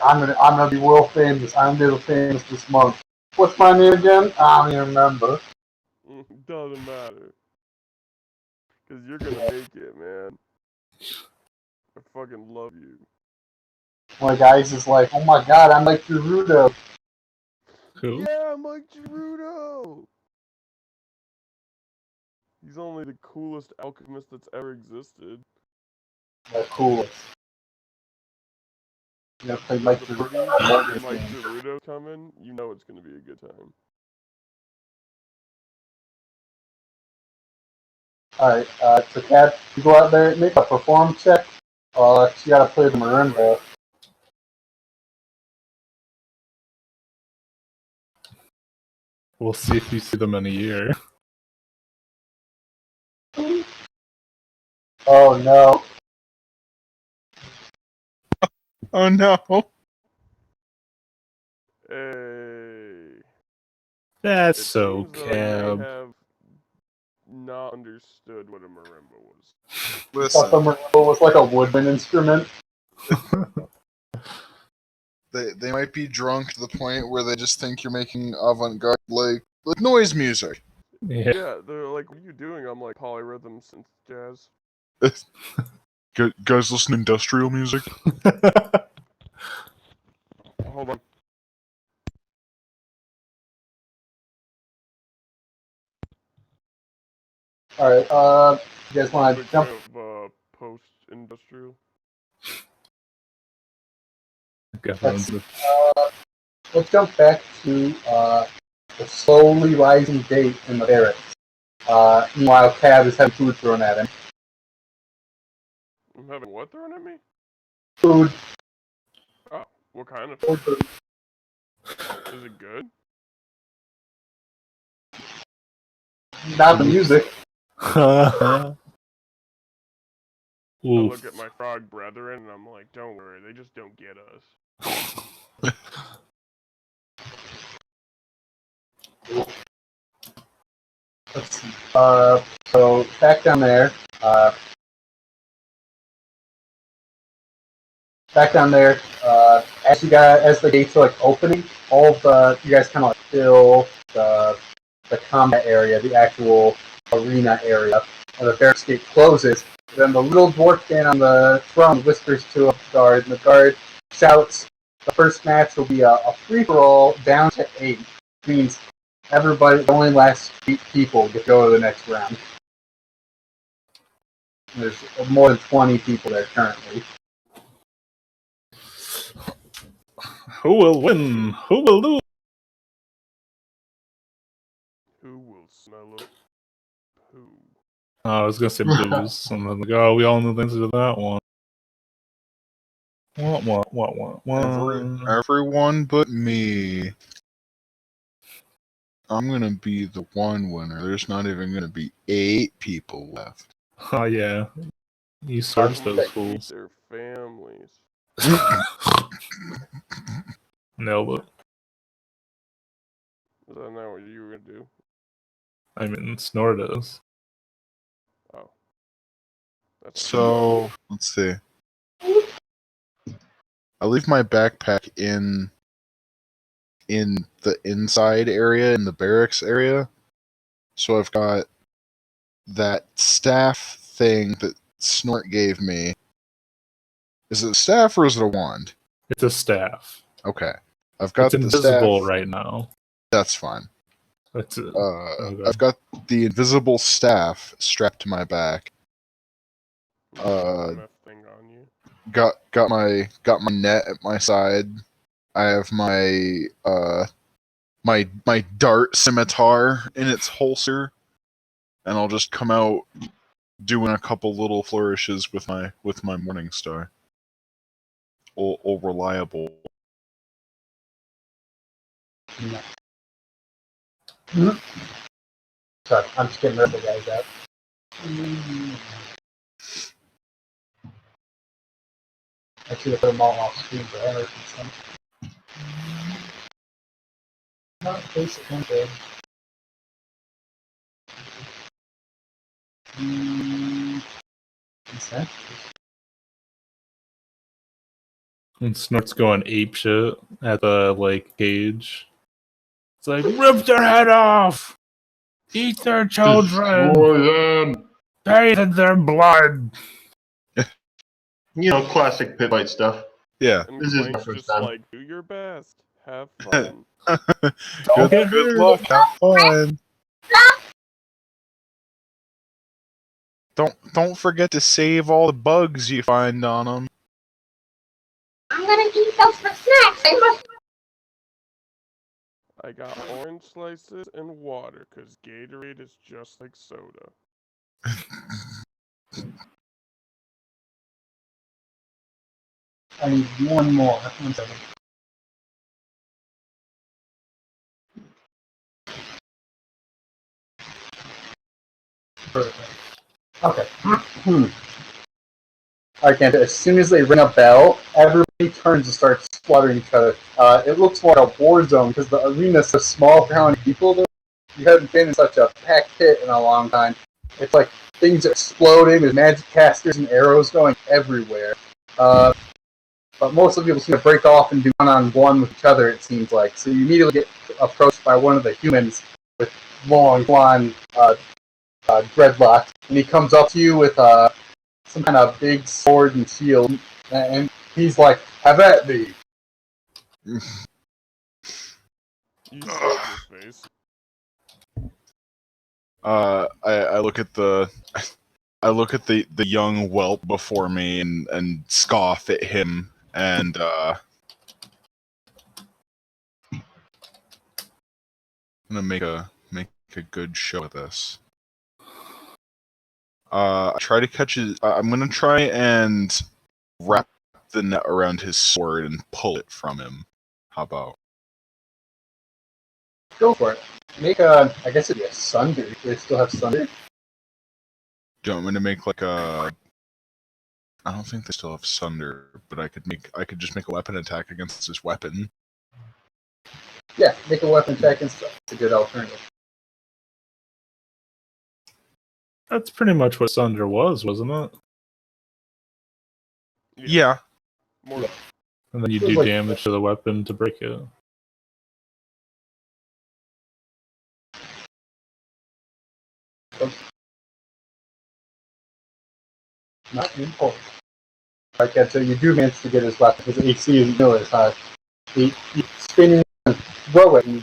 I'm gonna be world famous. I'm gonna be famous this month. What's my name again? I don't even remember. Doesn't matter. Cause you're gonna make it, man. I fucking love you. One of the guys is like, oh my god, I'm like Gerudo. Who? Yeah, I'm like Gerudo! He's only the coolest alchemist that's ever existed. The coolest. You know, play There's Mike a Gerudo. party I love this Mike game. Gerudo coming, you know it's gonna be a good time. Alright, so Cat, you go out there, make a perform check. You gotta play the marimba. We'll see if you see them in a year. Oh no. Oh no! Hey. That's It so seems that I may Cab. have not understood what a marimba was. I thought the Listen, marimba was like a woodwind instrument. they might be drunk to the point where they just think you're making avant-garde like noise music. Yeah. Yeah, they're like, what are you doing? I'm like, polyrhythm synth jazz. Guys, listen to industrial music. Hold on. Alright, you guys wanna Big jump? fan of post-industrial. Let's jump back to the slowly rising date in the barracks. Meanwhile, Cab is having food thrown at him. I'm having what thrown at me? Food. Oh, what kind of Food. food? Is it good? Not the music. I Oof. look at my frog brethren and I'm like, don't worry, they just don't get us. Let's see. So back down there. As the gates are like opening, all of you guys kind of like fill the combat area, the actual arena area, and the barracks gate closes. Then the little dwarf man on the throne whispers to a guard, and the guard shouts, "The first match will be a free-for-all down to 8." Means everybody, the only last 8 people get to go to the next round. There's more than 20 people there currently. Who will win? Who will lose? Who will smell of poo? Oh, I was gonna say booze. And then like, oh, we all know the answer to that one. What? Everyone but me. I'm gonna be the one winner. There's not even gonna be 8 people left. Oh yeah, you search I'm those gonna eat fools. their families. Nailed it. Is that not what you were gonna do? I mean, Snort is. Oh. That's So let's see. I leave my backpack in the inside area, in the barracks area. So I've got that staff thing that Snort gave me. Is it a staff or is it a wand? It's a staff. Okay. I've got It's the invisible staff. right now. That's fine. That's it. I've got the invisible staff strapped to my back. MF thing on you. Got my net at my side. I have my my dart scimitar in its holster, and I'll just come out doing a couple little flourishes with my morning star. All reliable. No. Sorry, I'm just getting rid of the guys out. I should have put them all off screen for Eric and some. Not basically good. Consent? And Snort's going ape shit at the like cage. It's like, rip their head off! Eat their children! Destroy them! Bathe in their blood! You know, classic pit fight stuff. Yeah. And This is my Clank's first just time. like, do your best. Have fun. Don't get Good hurt. luck. Have fun. Don't forget to save all the bugs you find on them. I'm gonna eat those for snacks. I must. I got orange slices and water, because Gatorade is just like soda. I need one more. 1 second. Perfect. Okay. Alright, Kenta, as soon as they ring a bell, everybody turns and starts slaughtering each other. It looks like a war zone because the arena is so small for how many people there. You haven't been in such a packed pit in a long time. It's like things are exploding, there's magic casters and arrows going everywhere. But most of the people seem to break off and do one-on-one with each other, it seems like. So you immediately get approached by one of the humans with long, blonde dreadlocks, and he comes up to you with some kind of big sword and shield, and he's like, "Have at thee." You stuff your face. I look at the young whelp before me and scoff at him and I'm gonna make a good show of this. Try to catch his. I'm gonna try and wrap the net around his sword and pull it from him. How about? Go for it. Make a, I guess it'd be a sunder. Do they still have sunder? Do you want me to make like a? I don't think they still have sunder, but I could just make a weapon attack against this weapon. Yeah, make a weapon check and stuff. It's a good alternative. That's pretty much what Sunder was, wasn't it? Yeah. More. Yeah. And then you It was do like- damage to the weapon to break it. Not important. Okay, so you do manage to get his weapon because AC is nearly as high. He spins and throw it and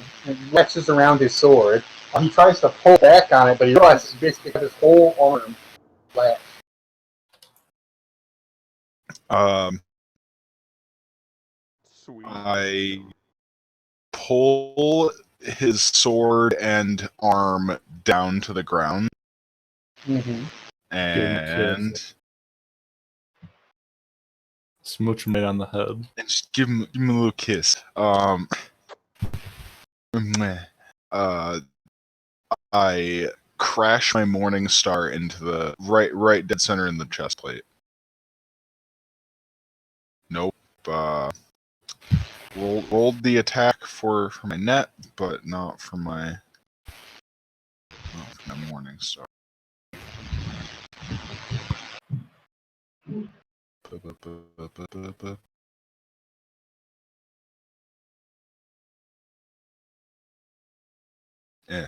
latches around his sword. He tries to pull back on it, but he realizes he basically got his whole arm flat. Sweet. I pull his sword and arm down to the ground Mm-hmm. and Smooch him right on the head. just give him a little kiss. Meh. I crash my morning star into the right dead center in the chest plate. Nope. Rolled the attack for my net, but not for my morning star. Yeah.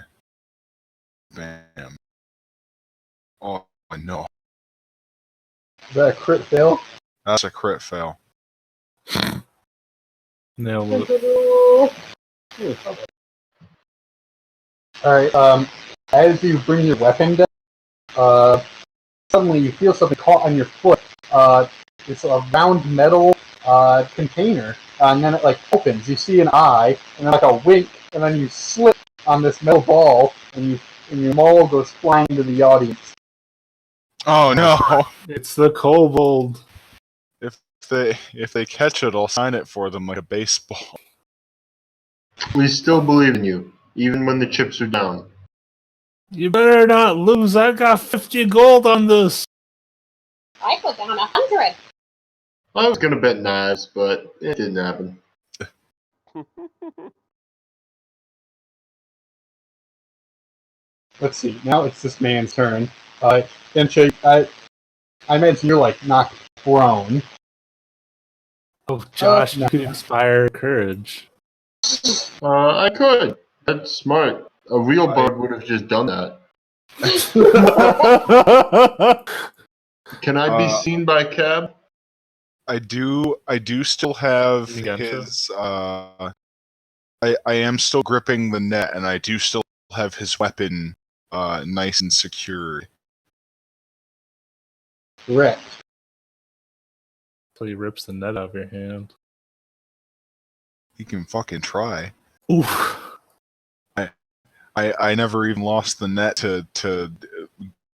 Bam. Oh no. Is that a crit fail? That's a crit fail. Nailed it. Alright, as you bring your weapon down, suddenly you feel something caught on your foot. It's a round metal container, and then it like opens. You see an eye, and then like a wink, and then you slip on this metal ball, and your maul goes flying to the audience. Oh no! It's the kobold. If they catch it, I'll sign it for them like a baseball. We still believe in you, even when the chips are down. You better not lose. I got 50 gold on this. I put down 100. I was gonna bet knives, but it didn't happen. Let's see. Now it's this man's turn. Densha, I imagine you're like knocked prone. Oh, Josh, no. you could inspire courage. I could. That's smart. A real bug would have just done that. Can I be seen by cab? I do still have Gotcha. his. I am still gripping the net, and I do still have his weapon nice and secured. Correct. Till he rips the net out of your hand. He can fucking try. Oof. I never even lost the net to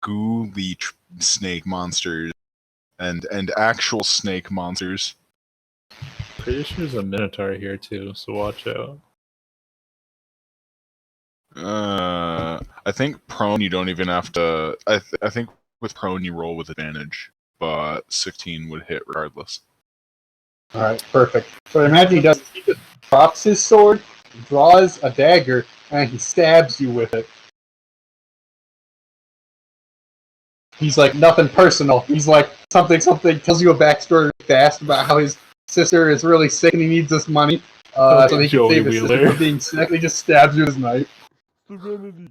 ghouly snake monsters and actual snake monsters. Pretty sure there's a minotaur here too, so watch out. I think prone you don't even have to. I think with prone you roll with advantage, but 16 would hit regardless. All right, perfect. So I imagine he just drops his sword, draws a dagger, and he stabs you with it. He's like, nothing personal. He's like, something, tells you a backstory fast about how his sister is really sick and he needs this money. So he can Joey save his sister Wheeler. from being sick. He just stabs you with his knife. Serenity.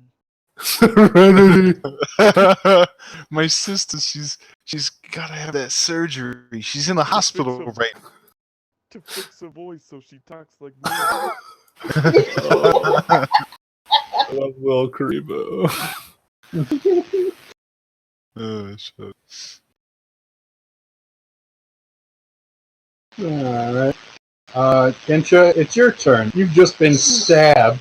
Serenity. My sister, she's gotta have that surgery. She's in the hospital right now. To fix her voice so she talks like me. I love Will Karibo. Oh shit. Alright. Gensha, it's your turn. You've just been stabbed.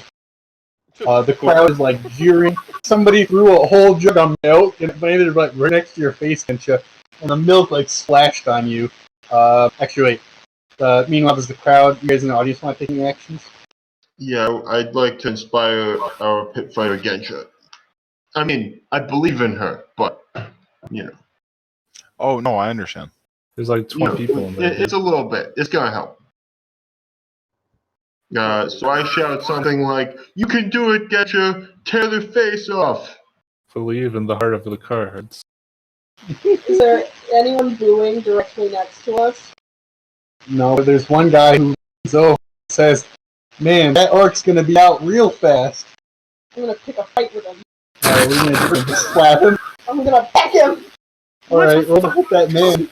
The crowd is like jeering. Somebody threw a whole jug of milk and it landed like right next to your face, Gensha. And the milk like splashed on you. Actually, wait. Meanwhile, there's the crowd. You guys in the audience want to take any actions? Yeah, I'd like to inspire our pit fighter Gensha. I mean, I believe in her, but, you know. Oh no, I understand. There's like 20 people in there. It's a little bit. It's gonna help. So I shout something like, "You can do it, Gensha! Tear their face off!" Believe in the heart of the cards. Is there anyone booing directly next to us? No, but there's one guy who says, "Man, that orc's gonna be out real fast." I'm gonna pick a fight with him. Alright, we're gonna do just slap him. I'm gonna peck him! Alright, roll to hit that man.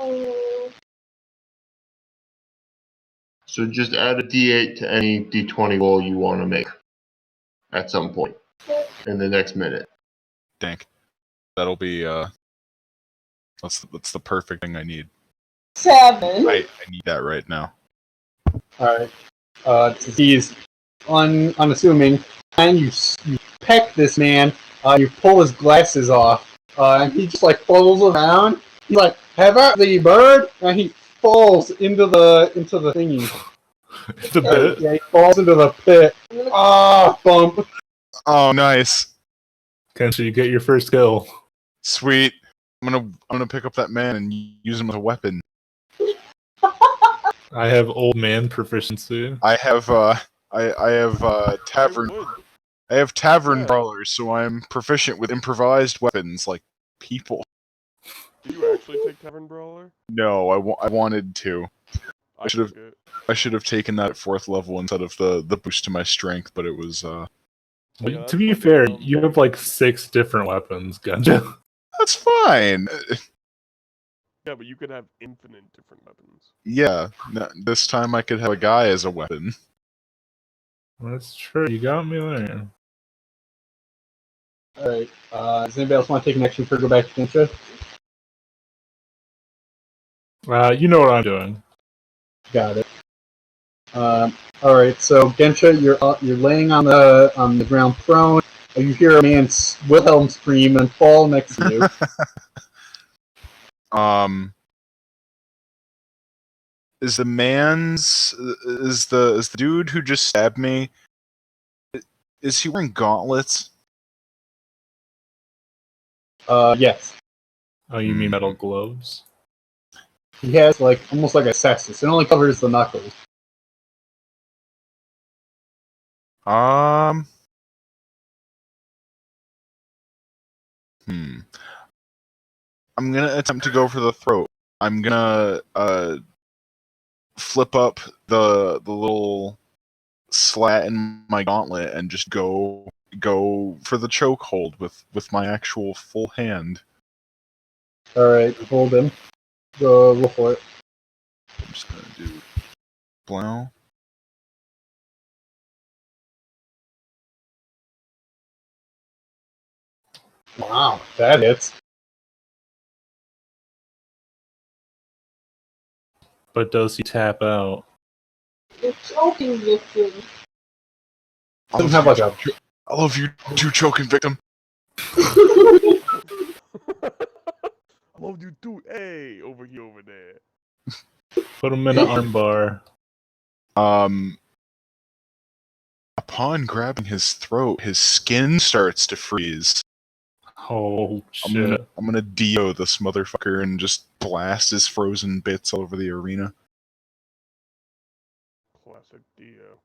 Oh, So just add a D8 to any D20 roll you want to make at some point in the next minute. Dank. That'll be that's the perfect thing I need. 7. I need that right now. Alright. He's unassuming, and you peck this man, you pull his glasses off, and he just like falls around. He's like, "Have at thee, bird!" And he falls into the thingy. The bit. Yeah, he falls into the pit. Bump. Oh, nice. Kensha, you get your first kill. Sweet. I'm gonna pick up that man and use him as a weapon. I have old man proficiency. I have tavern. I have tavern brawlers, so I'm proficient with improvised weapons like people. Do you actually take Tavern Brawler? No, I wanted to. I should've- took it. I should have taken that at 4th level instead of the boost to my strength, but it was But Yeah, to be that's fair, fine. you have like 6 different weapons, Gunja. that's fine. Yeah, but you could have infinite different weapons. Yeah, this time I could have a guy as a weapon. That's true. You got me there. Alright, does anybody else want to take an action for go back to Gensha? You know what I'm doing. Got it. Alright, so Gensha, you're laying on the ground prone. You hear a man Wilhelm scream and fall next to you. Is the dude who just stabbed me? Is he wearing gauntlets? Yes. Oh, you mean metal gloves? He has like almost like a cestus. It only covers the knuckles. I'm gonna attempt to go for the throat. I'm gonna flip up the little slatten my gauntlet and just go for the chokehold with my actual full hand. Alright, hold him. Go for it. I'm just gonna do blow. Wow, that hits. But does he tap out? You're choking victim. Doesn't have like a. I love you, too, choking victim. I love you too. Hey, over here, over there. Put him in an armbar. Upon grabbing his throat, his skin starts to freeze. Oh shit! I'm gonna Dio this motherfucker and just blast his frozen bits all over the arena. Classic Dio.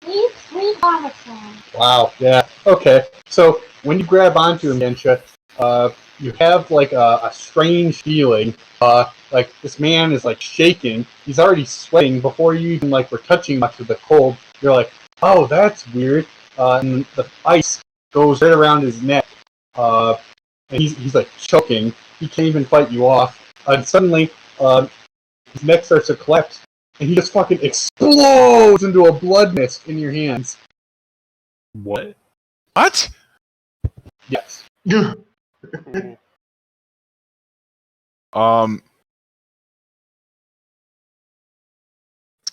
Sweet Harvestone. Wow, yeah. Okay, so when you grab onto him, Gensha, you have like a strange feeling. Like this man is like shaking. He's already sweating before you even like were touching much of the cold. You're like, oh, that's weird. And the ice goes right around his neck. And he's like choking. He can't even fight you off. And suddenly, his neck starts to collapse, and he just fucking explodes into a blood mist in your hands. What? What? Yes. Cool.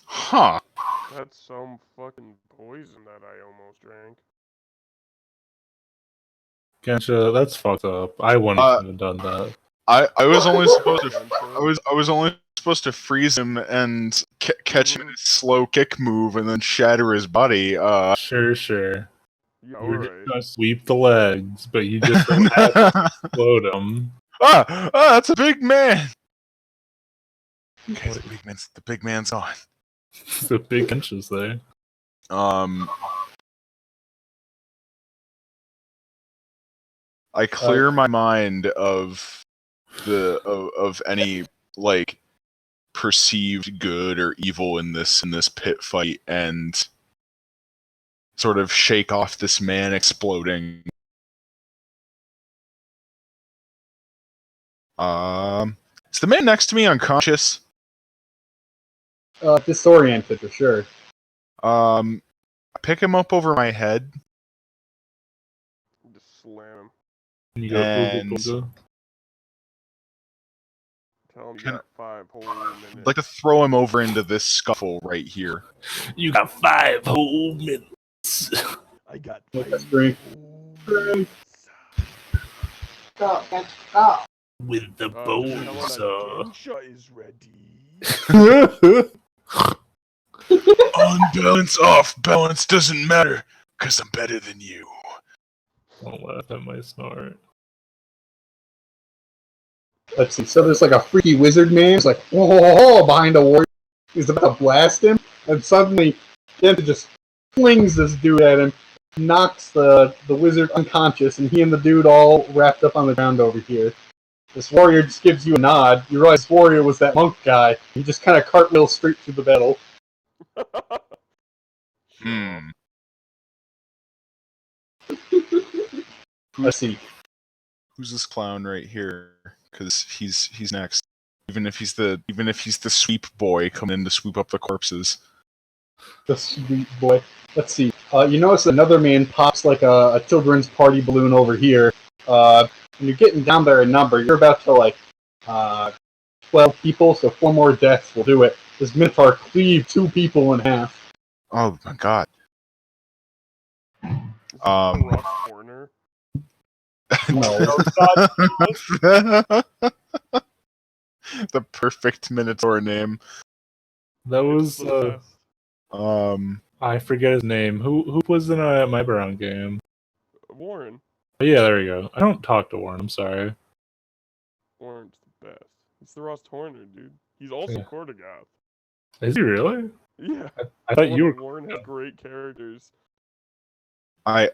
Huh. That's some fucking poison that I almost drank. Gotcha. That's fucked up. I wouldn't have done that. I was only supposed to Gensha. I was only supposed to freeze him and catch him in his slow kick move and then shatter his body. Sure. Yeah, You're alright. just gonna sweep the legs, but you just don't have to explode him. That's a big man. Okay, the big man's on. The big inches there. I clear my mind of any like perceived good or evil in this pit fight and sort of shake off this man exploding. Is the man next to me unconscious? Disoriented for sure. I pick him up over my head. Just slam him. And you go And- booga. Tell him you Can- got 5 whole minutes. I'd like to throw him over into this scuffle right here. You got 5 whole minutes. I got Like 5 a string. whole minutes. Go, get go. With the Just tell him that bonesaw. Gensha is ready. On balance, off balance doesn't matter, because I'm better than you. Don't laugh at my snort. Let's see. So there's like a freaky wizard man. He's like, whoa, behind a warrior. He's about to blast him, and suddenly, Genta just flings this dude at him, knocks the wizard unconscious, and he and the dude all wrapped up on the ground over here. This warrior just gives you a nod. You realize this warrior was that monk guy. He just kind of cartwheels straight through the battle. Hmm. Let's see. Who's this clown right here? Because he's next. Even if he's the sweep boy coming in to sweep up the corpses. The sweet boy. Let's see. You notice another man pops like a children's party balloon over here. When you're getting down there in number, you're about to like 12 people, so 4 more deaths will do it. This Minotaur cleaved 2 people in half. Oh my god. Is this the rough corner? No. The perfect Minotaur name. That was It's the best. I forget his name. Who was in my Brown game? Warren. Oh, yeah, there we go. I don't talk to Warren. I'm sorry. Warren's the best. It's the Ross Horner, dude. He's also Yeah. Kordagoth. Is he really? Yeah. I thought you were. Warren had great characters. I'm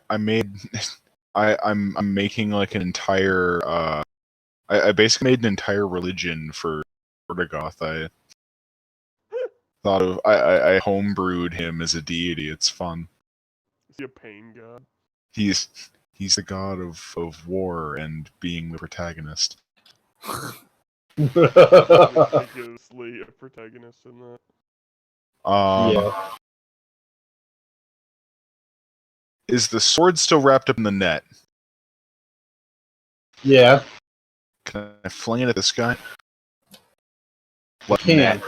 making like an entire I basically made an entire religion for Kordagoth. thought of I homebrewed him as a deity. It's fun. Is he a pain god? He's the god of war and being the protagonist. Ridiculously a protagonist in that. Yeah. Is the sword still wrapped up in the net? Yeah, Can I fling it at this guy? Like can.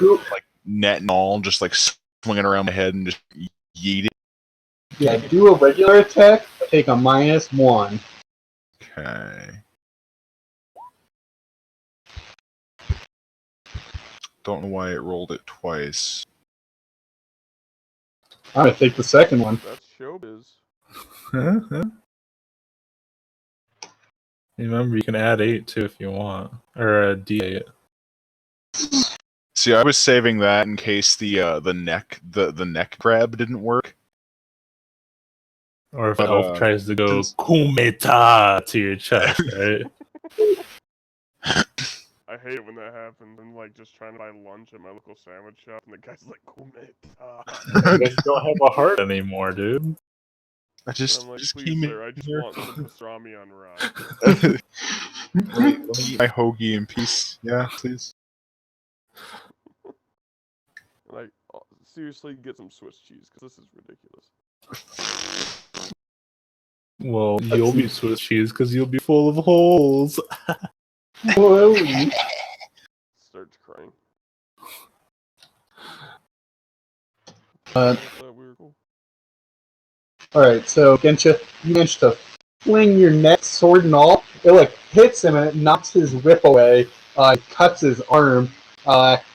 net and all, just like swinging around my head and just yeet it. Yeah, do a regular attack, take a -1. Okay. Don't know why it rolled it twice. I'm gonna take the second one. That's showbiz. Remember, you can add 8 too if you want, or a D8. See, I was saving that in case the neck grab didn't work. Or if an elf tries to go kumeta to your chest, right? I hate it when that happens. I'm like just trying to buy lunch at my local sandwich shop, and the guy's like, "Kumeta." You don't have a heart anymore, dude. I just I'm like, just please, came sir, I in just here. want some pastrami on rye. Let me eat my hoagie in peace. Yeah, please. Like, seriously, get some Swiss cheese, because this is ridiculous. Well, you'll be Swiss cheese because you'll be full of holes. Whoa. Starts crying. Uh, We were cool. Alright, so Gensha, you managed to fling your neck, sword and all. It like hits him and it knocks his whip away. Cuts his arm.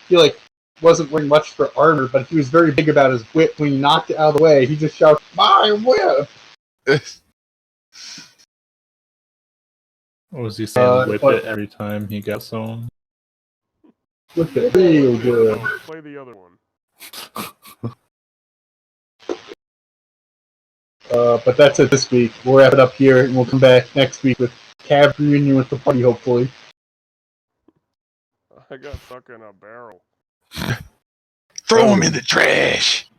He like wasn't wearing much for armor, but he was very big about his whip. When he knocked it out of the way, he just shouted, "My whip!" Or was he saying whip but- it every time he got someone? Whip it real good. No, play the other one. But that's it this week. We'll wrap it up here, and we'll come back next week with Cav reunion with the party, hopefully. I got stuck in a barrel. Throw him in the trash.